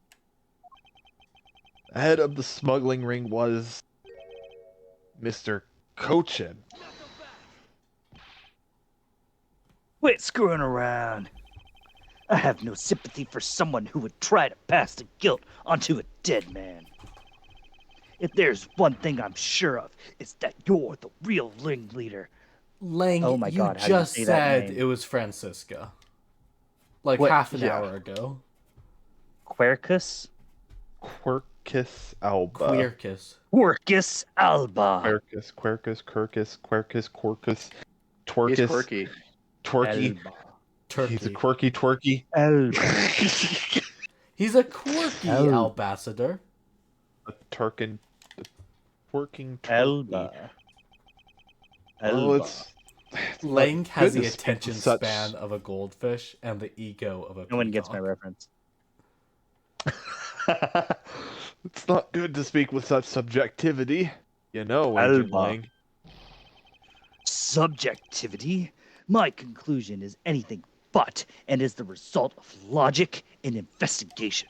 The head of the smuggling ring was Mr. Cochin. Quit screwing around. I have no sympathy for someone who would try to pass the guilt onto a dead man. If there's one thing I'm sure of, it's that you're the real ringleader. Lang, Oh my you God, how do you just say that said name? it was Francisca. Like What? half an Yeah. hour ago. Quercus? Quercus alba. Queercus. Quercus Alba. Quercus, Quercus, Quercus, He's Twercus, quirky. Twerky. Alba. Turkey. He's a quirky twerky. Alba. He's a quirky Oh. ambassador. A twerking turkey. Alba. Oh, Alba. it's Lang has the goodness, attention such- span of a goldfish and the ego of a No one gets my peacock. reference. It's not good to speak with such subjectivity. You know, Agent Alba. Lang. Subjectivity? My conclusion is anything but, and is the result of logic and investigation.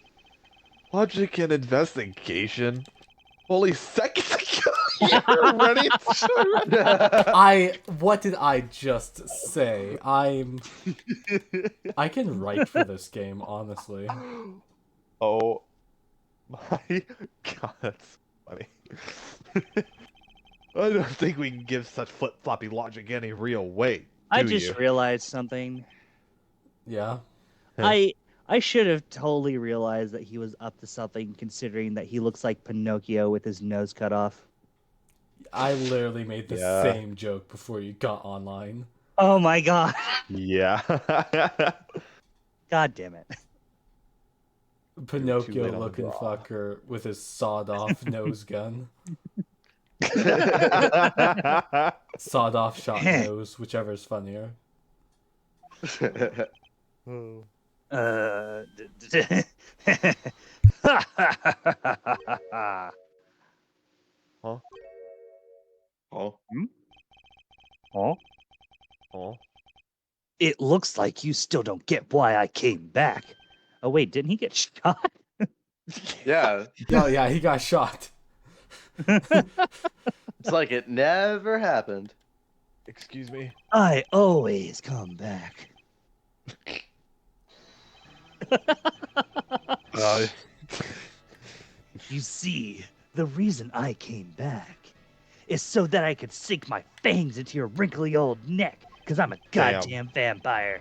Logic and investigation. Only seconds ago, you were ready to What did I just say? I can write for this game, honestly. Oh my god, that's funny. I don't think we can give such flip-floppy logic any real weight. I do just you? realized something. Yeah. Huh. I should have totally realized that he was up to something, considering that he looks like Pinocchio with his nose cut off. I literally made the Yeah. same joke before you got online. Oh my god. Yeah. God damn it. Pinocchio late on the looking draw. fucker with his sawed off nose gun. Sawed off shot nose, whichever is funnier. Uh, Huh? Oh. oh, Oh. it looks like you still don't get why I came back. Oh wait, didn't he get shot? Yeah. Oh yeah, he got shot. It's like it never happened. Excuse me. I always come back. Uh, You see, the reason I came back is so that I could sink my fangs into your wrinkly old neck, because I'm a Damn. goddamn vampire.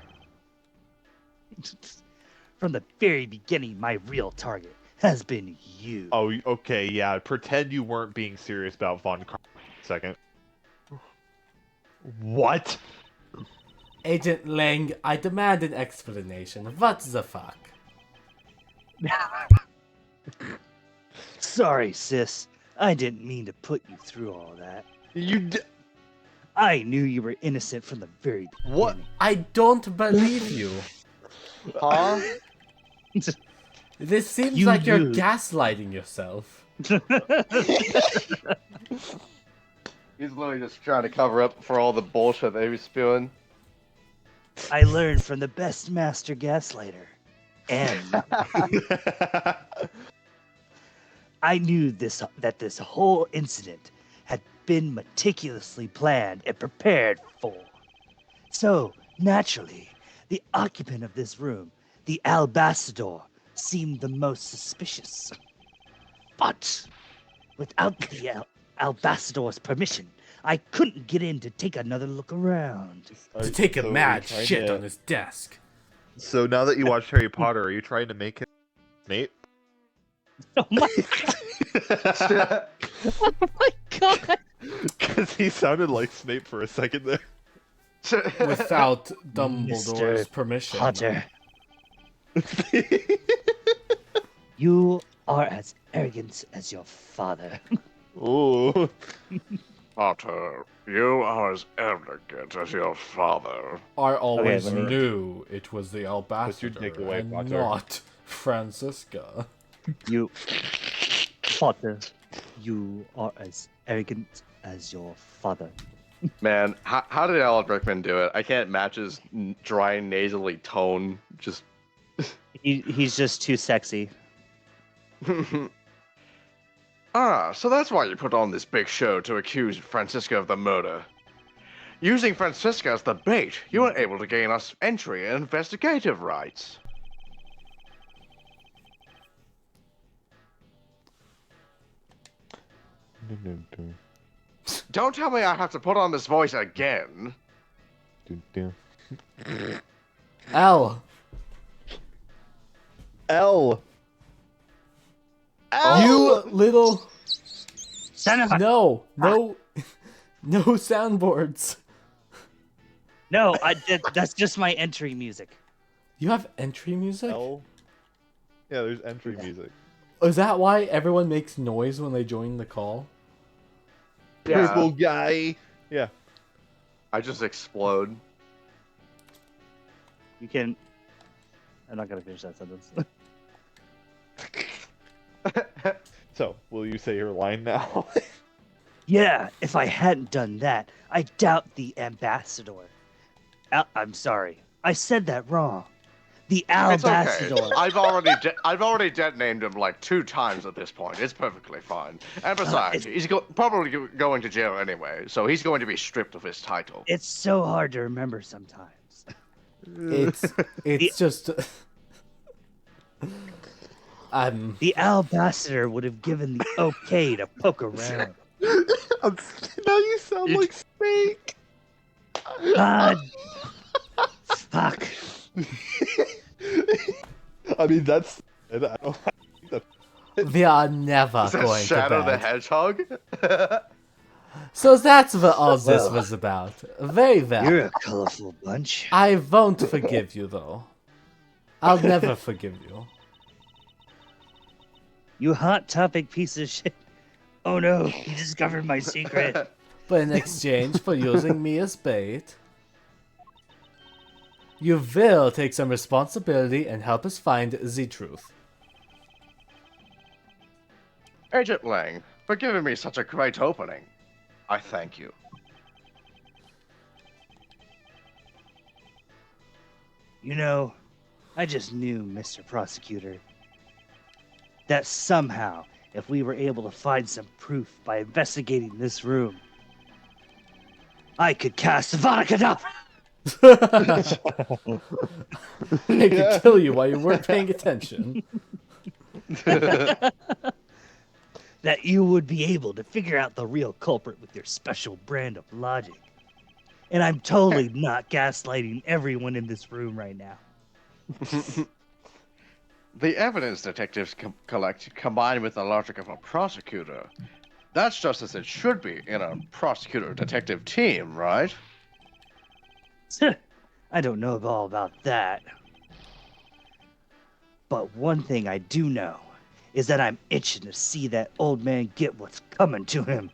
From the very beginning, my real target has been you. oh, okay, yeah. Pretend you weren't being serious about Von Car for a second. What? Agent Lang, I demand an explanation. What the fuck? Sorry, sis. I didn't mean to put you through all that. You I knew you were innocent from the very beginning. what? I don't believe you. Huh? This seems You like you're knew. gaslighting yourself. He's literally just trying to cover up for all the bullshit that he was spewing. I learned from the best master gaslighter. And I knew that this whole incident had been meticulously planned and prepared for. So, naturally, the occupant of this room, the Albassador, seemed the most suspicious. But without the Albassador's permission, I couldn't get in to take another look around. To take a So mad you're trying shit to- on his desk. So now that you watched Harry Potter, are you trying to make him Snape? Oh my, oh my god! Because he sounded like Snape for a second there. Without Dumbledore's Mr. permission. Potter, you are as arrogant as your father. Ooh. Potter, you are as arrogant as your father. I always let me- knew it was the your Albassador dick away, and Potter. not Francisca. You, Potter, you are as arrogant as your father. Man, how did Alan Rickman do it? I can't match his dry nasally tone. Just He's just too sexy. so that's why you put on this big show to accuse Francisca of the murder. Using Francisca as the bait, you were able to gain us entry and investigative rights. Don't tell me I have to put on this voice again. L. L. You little. Son of a... No. No soundboards. No, that's just my entry music. You have entry music? L. Yeah, there's entry music. Is that why everyone makes noise when they join the call? Purple guy. Yeah. I just explode. You can... I'm not gonna finish that sentence. So, will you say your line now? Yeah, if I hadn't done that, I doubt the ambassador. I'm sorry, I said that wrong. The It's okay. ambassador. I've already dead-named him like 2 times at this point. It's perfectly fine. And besides, he's probably going to jail anyway, so he's going to be stripped of his title. It's so hard to remember sometimes. It's just. The ambassador would have given the okay to poke around. Now you sound like Snake. God. Fuck. I mean, that's. I don't think that. We are never Is that going Shadow to the bed. Hedgehog? So that's what all this Well, was about. Very well. You're a colorful bunch. I won't forgive you, though. I'll never forgive you. You hot topic piece of shit. Oh no, you discovered my secret. But in exchange for using me as bait, you will take some responsibility and help us find the truth. Agent Lang, for giving me such a great opening. I thank you. You know, I just knew, Mr. Prosecutor, that somehow, if we were able to find some proof by investigating this room, I could cast Avada Kedavra! I could kill you while you weren't paying attention. That you would be able to figure out the real culprit with your special brand of logic. And I'm totally not gaslighting everyone in this room right now. The evidence detectives collect combined with the logic of a prosecutor. That's just as it should be in a prosecutor-detective team, right? I don't know all about that. But one thing I do know is that I'm itching to see that old man get what's coming to him.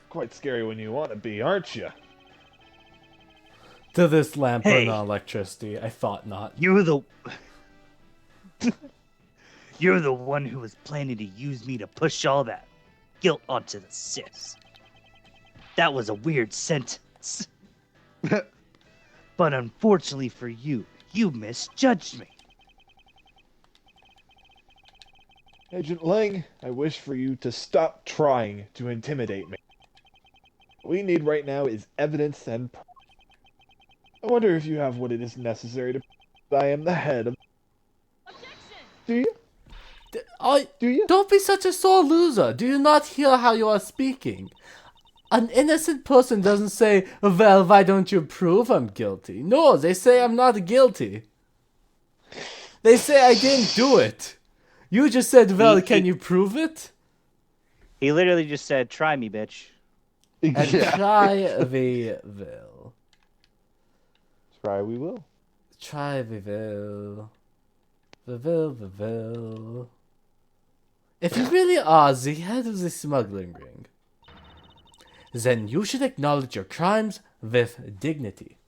Quite scary when you want to be, aren't you? To this lamp burn Hey. on electricity. I thought not. You're the You're the one who was planning to use me to push all that guilt onto the sis. That was a weird sentence. But unfortunately for you, you misjudged me. Agent Lang, I wish for you to stop trying to intimidate me. What we need right now is evidence and proof. I wonder if you have what it is necessary to prove that I am the head of... Do you? Do you? Don't be such a sore loser. Do you not hear how you are speaking? An innocent person doesn't say, well, why don't you prove I'm guilty? No, they say I'm not guilty. They say I didn't do it. You just said, well, can you prove it? He literally just said, try me, bitch. And try we will. Try we will. Try we will. We will. If you really are the head of the smuggling ring, then you should acknowledge your crimes with dignity.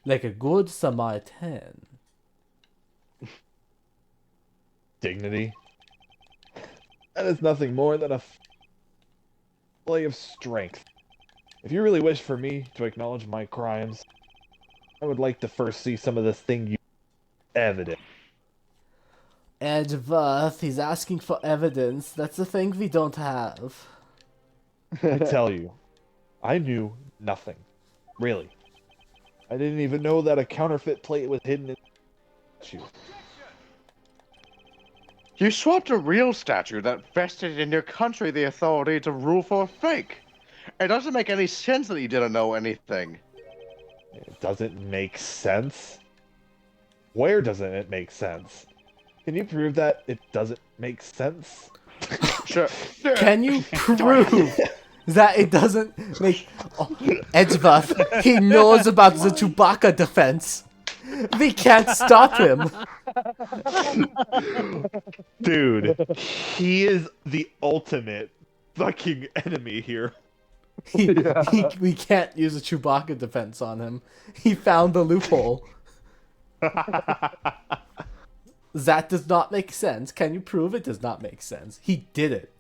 Like a good Samaritan. Dignity? That is nothing more than a display of strength. If you really wish for me to acknowledge my crimes, I would like to first see some of this thing you evidence. Edgeworth, he's asking for evidence. That's the thing we don't have. I tell you, I knew nothing. Really. I didn't even know that a counterfeit plate was hidden in the statue. You swapped a real statue that vested in your country the authority to rule for a fake. It doesn't make any sense that you didn't know anything. It doesn't make sense? Where doesn't it make sense? Can you prove that it doesn't make sense? Sure. Can you prove that it doesn't make... Oh, Edgeworth, he knows about the Chewbacca defense. We can't stop him. Dude, he is the ultimate fucking enemy here. We can't use a Chewbacca defense on him. He found the loophole. That does not make sense. Can you prove it does not make sense? He did it.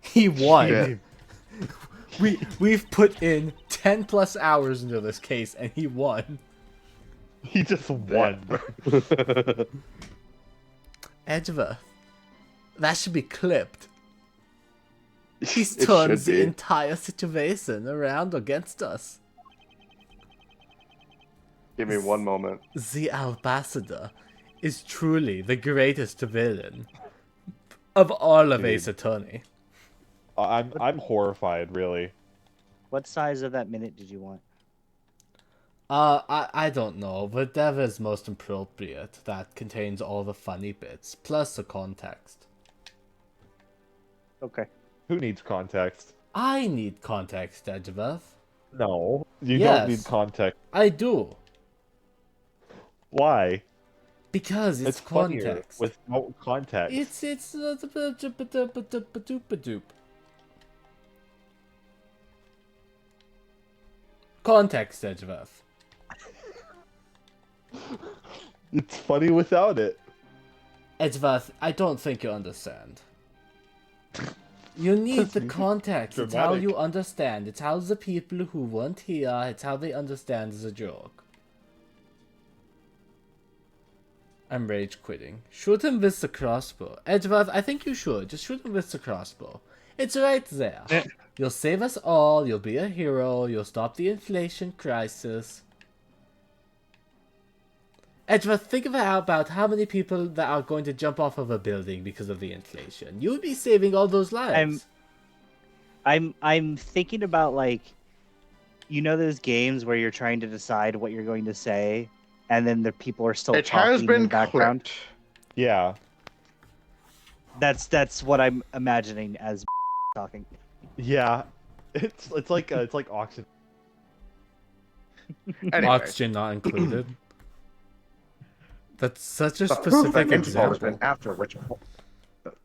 He won. Yeah. We've put in 10 plus hours into this case and he won. He just won. Edgeworth, that should be clipped. He's It turned should the be. entire situation around against us. Give me one moment. The ambassador is truly the greatest villain of all of Dude. Ace Attorney. I'm horrified, really. What size of that minute did you want? I don't know. Whatever is most appropriate that contains all the funny bits, plus the context. Okay. Who needs context? I need context, Edgeworth. No, you Yes. don't need context. I do. Why? Because it's funnier context. without context. It's context, Edgeworth. It's funny without it. Edgeworth, I don't think you understand. You need the context. It's how dramatic. you understand. It's how the people who weren't here, it's how they understand the joke. I'm rage quitting. Shoot him with the crossbow. Edgeworth, I think you should. Just shoot him with the crossbow. It's right there. You'll save us all. You'll be a hero. You'll stop the inflation crisis. Edgeworth, think about how many people that are going to jump off of a building because of the inflation. You would be saving all those lives. I'm thinking about, like, you know those games where you're trying to decide what you're going to say, and then the people are still It talking has in been the background. clipped. Yeah. That's what I'm imagining as talking. Yeah. It's like oxygen. Anyway, Oxygen not included. That's such a the proof that specific interval has been example. after which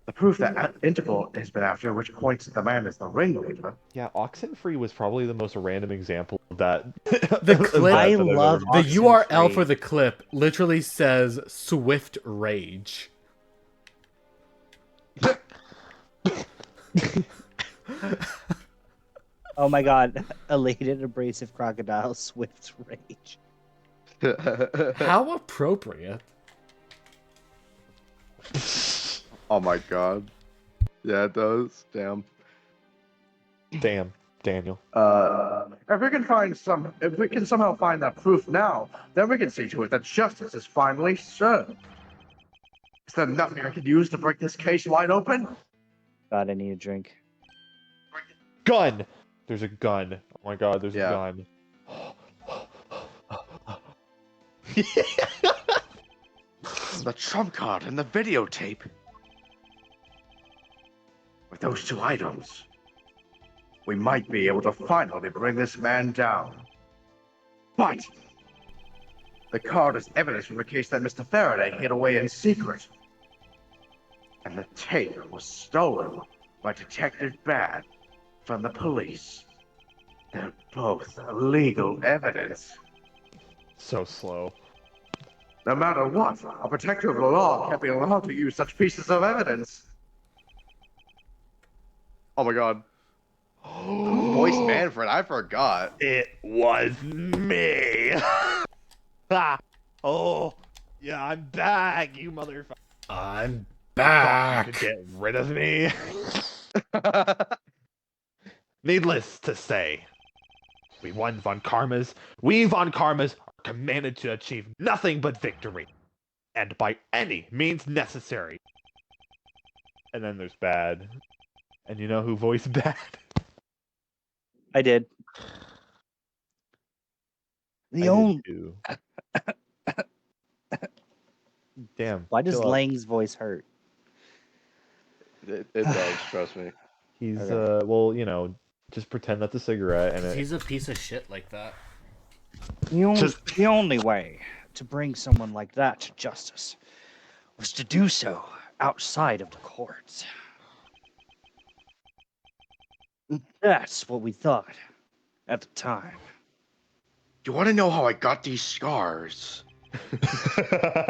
the proof that interval has been after which points the man is the ringleader. Yeah, Oxenfree was probably the most random example of that. The clip- I that I've love ever- The URL Oxenfree. for the clip literally says Swift Rage. Oh my god, elated, abrasive crocodile, swift rage. How appropriate. Oh my god. Yeah, it does. Damn. Damn, Daniel. If we can somehow find that proof now, then we can see to it that justice is finally served. Is there nothing I could use to break this case wide open? God, I need a drink. Gun! There's a gun. Oh my god, there's Yeah. a gun. The trump card and the videotape. With those two items, we might be able to finally bring this man down. But the card is evidence from a case that Mr. Faraday hid away in secret. And the tape was stolen by Detective Bad from the police. They're both legal evidence. So slow. No matter what, a protector of the law can't be allowed to use such pieces of evidence. Oh my god. Who voiced Manfred? I forgot. It was me! Ha! Oh, yeah, I'm back, you motherfucker. I'm Thought you back. could get rid of me? Needless to say, we Von Karmas are commanded to achieve nothing but victory, and by any means necessary. And then there's Bad. And you know who voiced Bad? I did. I The did only. too. Damn. Why does chill out. Lang's voice hurt? It does, trust me. He's, Okay. well, you know, just pretend that's a cigarette and it... He's a piece of shit like that. The only way to bring someone like that to justice was to do so outside of the courts. That's what we thought at the time. You want to know how I got these scars?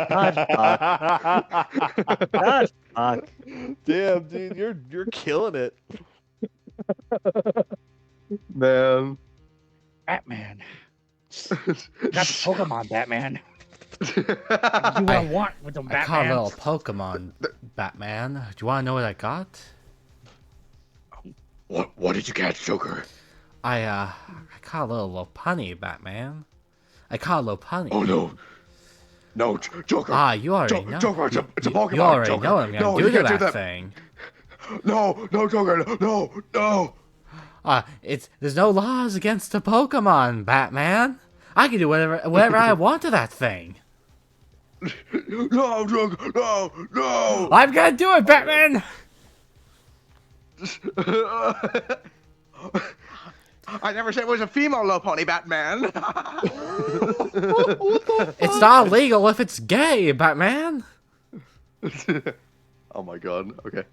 God, God, fuck. Damn, dude, you're killing it. Man. Batman. Got the Pokemon, Batman. What do you want with them, I caught a Batman? little Pokemon, Batman. Do you want to know what I got? What did you catch, Joker? I caught a little Lopunny, Batman. I caught a Lopunny. Oh no. No, Joker. Ah, you already know. Joker, it's a Pokemon. You already Joker. know what I'm gonna No, do you to can't do that that. thing. No, Joker, no. There's no laws against a Pokemon, Batman. I can do whatever I want to that thing. No, Joker, no. I'm gonna do it, Batman. I never said it was a female Lopunny, Batman. It's not illegal if it's gay, Batman. Oh my god, okay.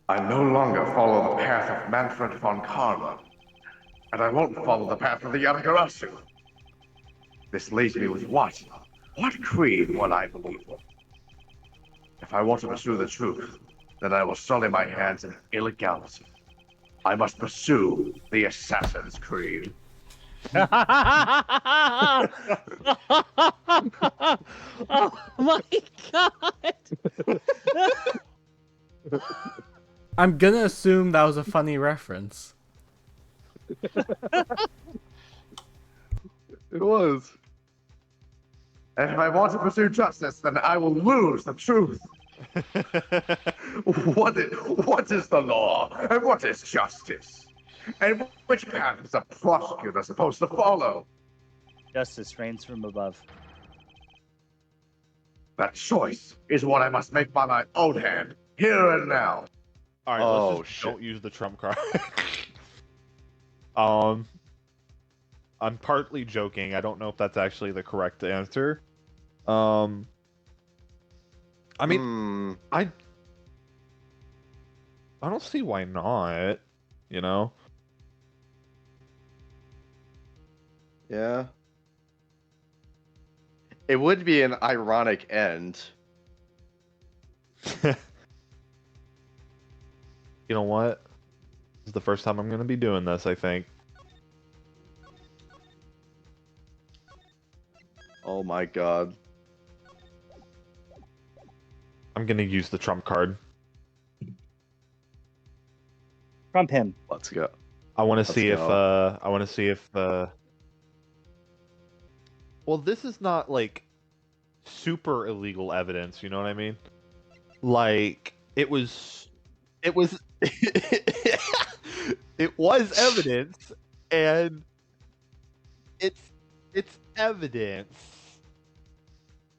I no longer follow the path of Manfred von Karma, and I won't follow the path of the Yamakarasu. This leaves me with what creed will I believe in? If I want to pursue the truth, then I will sully my hands in illegality. I must pursue the Assassin's Creed. Oh my god! I'm gonna assume that was a funny reference. It was. And if I want to pursue justice, then I will lose the truth. What is the law? And what is justice? And which path is a prosecutor supposed to follow? Justice reigns from above. That choice is what I must make by my own hand, here and now. All right, Oh, let's just shit. don't use the trump card. I'm partly joking. I don't know if that's actually the correct answer. I mean, I don't see why not. You know. Yeah. It would be an ironic end. You know what? This is the first time I'm going to be doing this, I think. Oh my god. I'm going to use the trump card. Trump him. Let's go. I want to see if go. well, this is not like super illegal evidence, you know what I mean? Like it was it was evidence, and it's evidence.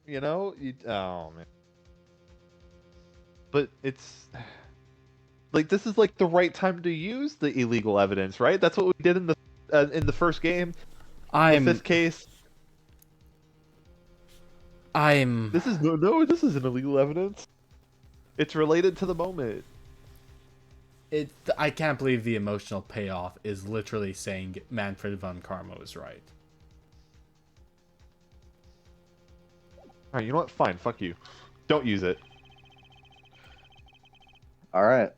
You know? Oh man. But it's like this is like the right time to use the illegal evidence, right? That's what we did in the first game, the fifth case. This is this isn't illegal evidence. It's related to the moment. I can't believe the emotional payoff is literally saying Manfred von Karma was right. Alright, you know what? Fine, fuck you. Don't use it. Alright.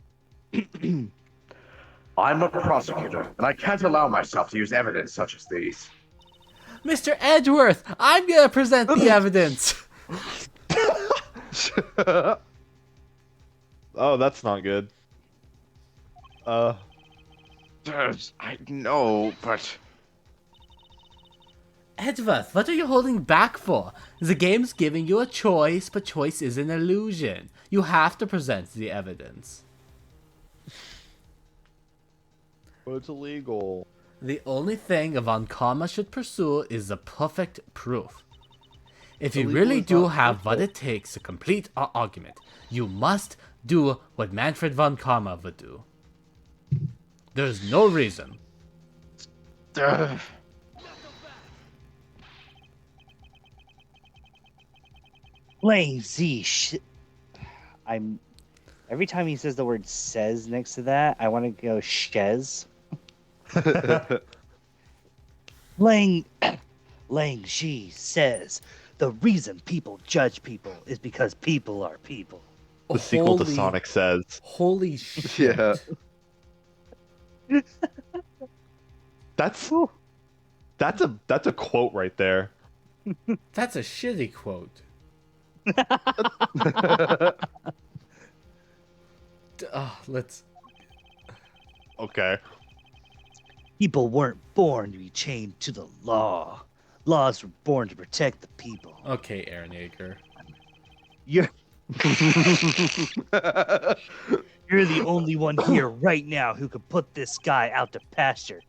I'm a prosecutor, and I can't allow myself to use evidence such as these. Mr. Edgeworth, I'm gonna present the evidence. Oh, that's not good. I know, but Edgeworth, what are you holding back for? The game's giving you a choice, but choice is an illusion. You have to present the evidence. But it's illegal. The only thing a von Karma should pursue is the perfect proof. If you Illegal really is do not have what illegal. it takes to complete our argument, you must do what Manfred von Karma would do. There's no reason. Lame Z shit. I'm. Every time he says the word "says" next to that, I want to go "shez." Lang Shi says the reason people judge people is because people are people. The sequel to Holy- Sonic Says. Holy shit. Yeah. That's a quote right there. That's a shitty quote. Let's... Okay. People weren't born to be chained to the law. Laws were born to protect the people. Okay, Aaron Yeager. You're You're the only one here right now who could put this guy out to pasture.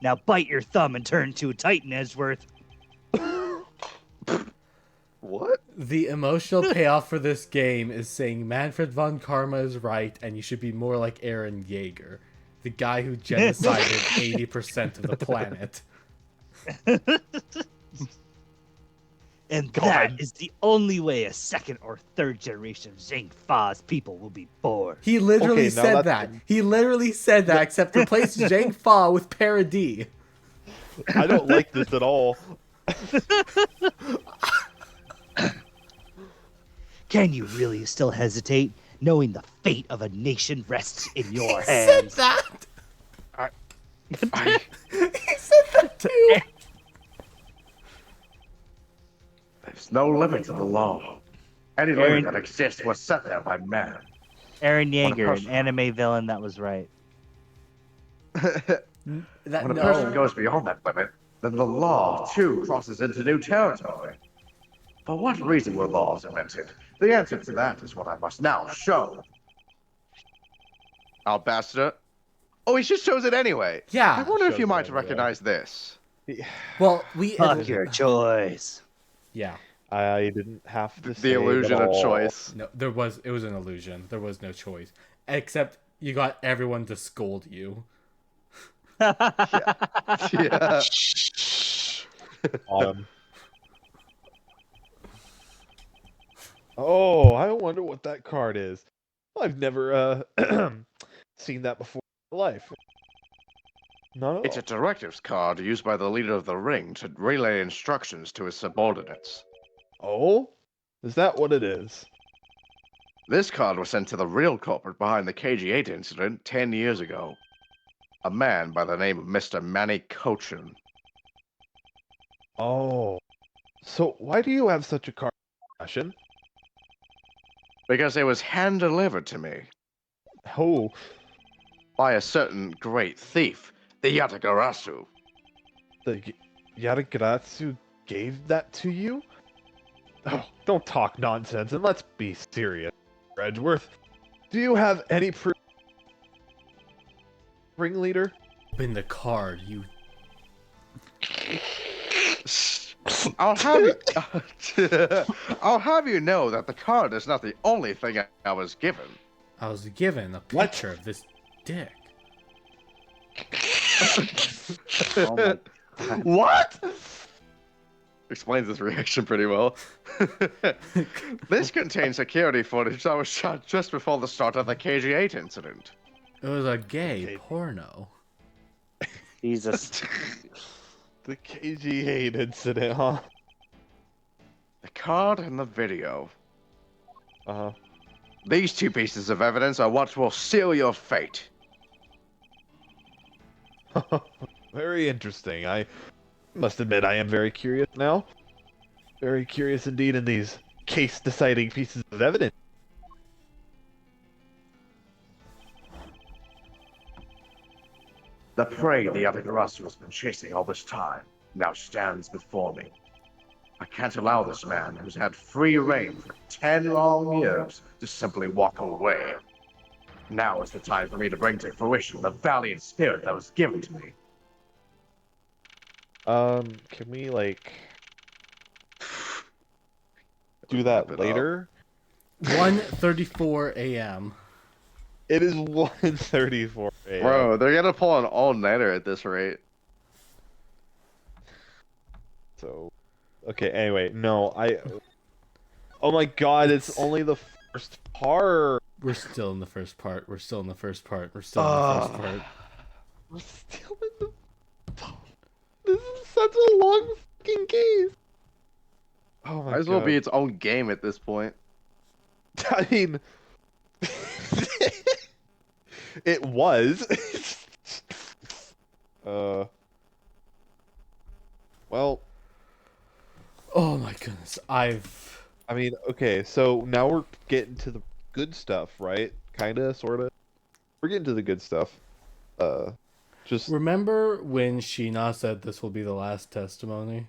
Now bite your thumb and turn into a Titan, Edgeworth. What? The emotional payoff for this game is saying Manfred von Karma is right and you should be more like Aaron Yeager, the guy who genocided 80% of the planet. And that is the only way a second or third generation of Zhang Fa's people will be born. He literally Okay, now said that's- that. He literally said that, except replace Zhang Fa with Paradis. I don't like this at all. Can you really still hesitate, knowing the fate of a nation rests in your He said hands? that! I- He said that too! there's no limit to the law. Any limit that exists was set there by man. Aaron When a Yeager, an person- anime villain that was right. That When a person goes beyond that limit, then the law, too, crosses into new territory. For what reason were laws invented? The answer to that is what I must now show. Albassador? Oh, he just chose it anyway. Yeah. I wonder if Chose you it might anyway. recognize this. Well, Fuck your choice. Yeah. I didn't have to say The it illusion at of all. choice. No, it was an illusion. There was no choice. Except you got everyone to scold you. Yeah. Oh, I wonder what that card is. I've never seen that before in my life. No. It's a directives card used by the leader of the ring to relay instructions to his subordinates. Oh? Is that what it is? This card was sent to the real culprit behind the KG-8 incident 10 years ago. A man by the name of Mr. Manny Cochin. Oh. So why do you have such a card possession? Because it was hand-delivered to me Oh. by a certain great thief, the Yatagarasu. The Yatagarasu gave that to you? Oh, don't talk nonsense and let's be serious, Edgeworth. Do you have any proof? Ringleader? In the card, you. I'll have you know that the card is not the only thing I was given. I was given a picture of this dick. Oh my What? Explains his reaction pretty well. This contains security footage that was shot just before the start of the KG-8 incident. It was a gay Okay. porno. Jesus. The KG-8 incident, huh? The card and the video. Uh-huh. These two pieces of evidence are what will seal your fate. Very interesting. I must admit I am very curious now. Very curious indeed in these case-deciding pieces of evidence. The prey the Yatagarasu has been chasing all this time now stands before me. I can't allow this man who's had free reign for 10 long years to simply walk away. Now is the time for me to bring to fruition the valiant spirit that was given to me. Can we, like, do that later? 1:34 a.m. It is 1:34 a.m. Bro, they're gonna pull an all-nighter at this rate. So, okay, anyway, no, oh my god, it's only the first part. We're still in the first part. We're still in the first part. We're still in the first part. We're still in the... This is such a long fucking case. Oh my Might as well God. be its own game at this point. I mean... It was. Well... Oh my goodness. I mean, okay, so now we're getting to the good stuff, right? Kinda, sorta. We're getting to the good stuff. Just... Remember when Sheena said this will be the last testimony?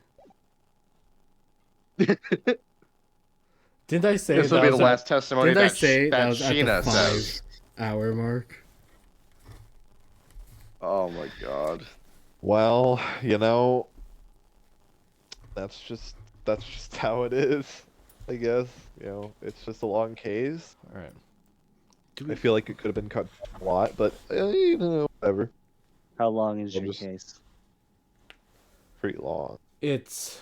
Didn't I say This will that be the was last testimony Didn't I that, say that that was at Sheena the says. 5-hour mark? Oh my god. Well, you know... That's just how it is, I guess. You know, it's just a long case. Alright. I feel like it could have been cut a lot, but, you know, whatever. How long is We'll your just- case? Pretty long. It's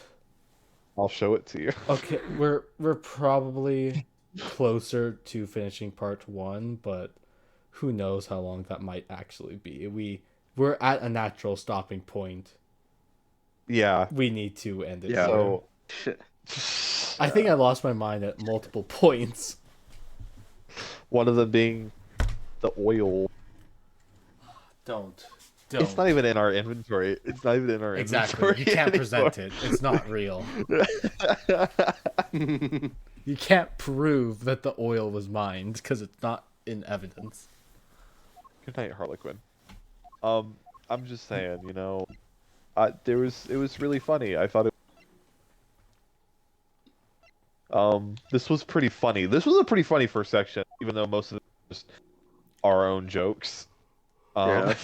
I'll show it to you. okay. We're probably closer to finishing part 1, but who knows how long that might actually be. We're at a natural stopping point. Yeah. We need to end it. Yeah. soon. So, I think I lost my mind at multiple points. one of them being the oil. Don't. It's not even in our inventory. It's not even in our Exactly. inventory. You can't anymore. present it. It's not real. You can't prove that the oil was mined because it's not in evidence. Good night, Harlequin. I'm just saying, you know, it was really funny. I thought this was pretty funny. This was a pretty funny first section, even though most of it was just our own jokes. Yeah.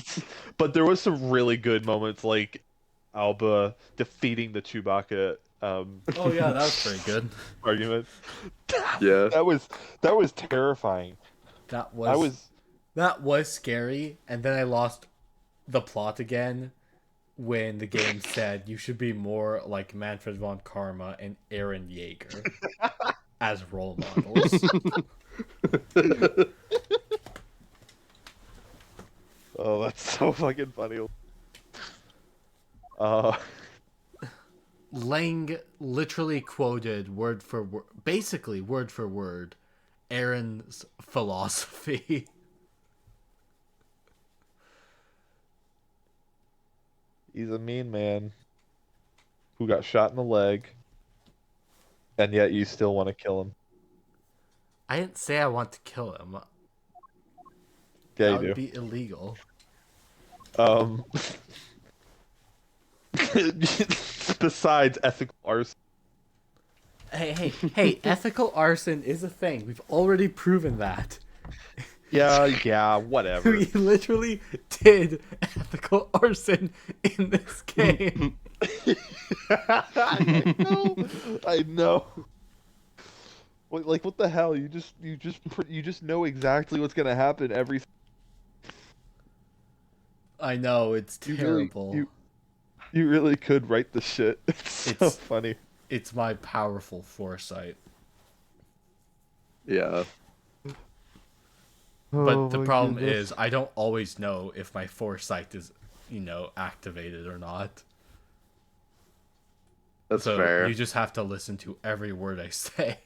But there was some really good moments, like Alba defeating the Chewbacca Oh yeah, that was pretty good. argument. Yeah. That was terrifying. That I was was scary, and then I lost the plot again when the game said you should be more like Manfred von Karma and Aaron Yeager as role models. Oh, that's so fucking funny. Uh, Lang literally quoted word for word, basically word for word, Aaron's philosophy. he's a mean man who got shot in the leg, and yet you still want to kill him. I didn't say I want to kill him. Yeah, That you would do. be illegal. Besides ethical arson. Hey, ethical arson is a thing. We've already proven that. Yeah, whatever. We literally did ethical arson in this game. I know. Like, what the hell? You just know exactly what's gonna happen every. I know, it's You really, terrible. you really could write the shit. It's so It's- funny. It's my powerful foresight. Yeah. But the Oh my problem goodness. is, I don't always know if my foresight is, activated or not. That's So fair. you just have to listen to every word I say.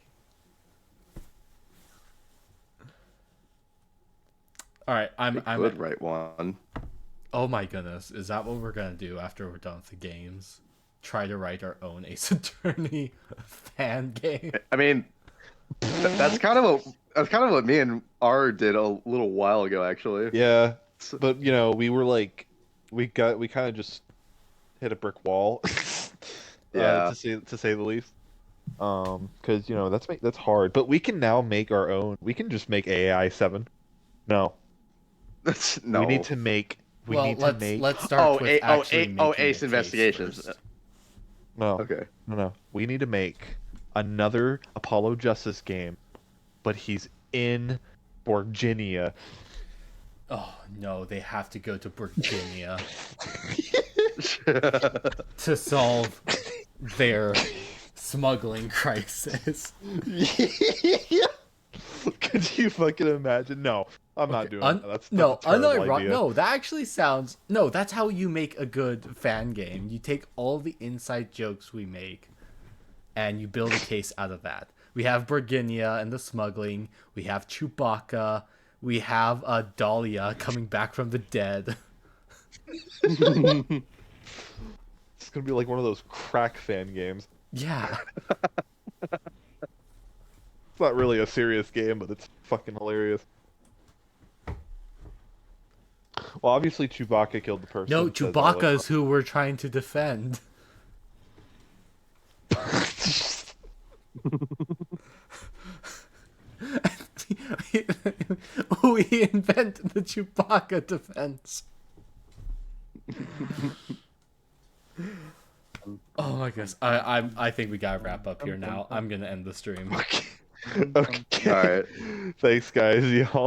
All right, I'm. Could write one. Oh my goodness, is that what we're gonna do after we're done with the games? Try to write our own Ace Attorney fan game. I mean, that's kind of what me and R did a little while ago, actually. Yeah, but we were like, we kind of just hit a brick wall. Yeah. To say the least. Because that's hard. But we can now make our own. We can just make AI 7. No, No. we need to make. Let's start with actually making Ace a case Investigations. first. No. Okay. No. We need to make another Apollo Justice game, but he's in Virginia. Oh no, they have to go to Virginia to solve their smuggling crisis. Could you fucking imagine? No, I'm not doing that. That's a terrible idea. No, that actually sounds. No, that's how you make a good fan game. You take all the inside jokes we make, and you build a case out of that. We have Virginia and the smuggling. We have Chewbacca. We have Dahlia coming back from the dead. It's gonna be like one of those crack fan games. Yeah. It's not really a serious game, but it's fucking hilarious. Well, obviously Chewbacca killed the person. No, so they're Chewbacca's who we're trying to defend. We invented the Chewbacca defense. Oh my goodness. I think we gotta wrap up here now. I'm gonna end the stream. Okay. All right. Thanks, guys. Y'all.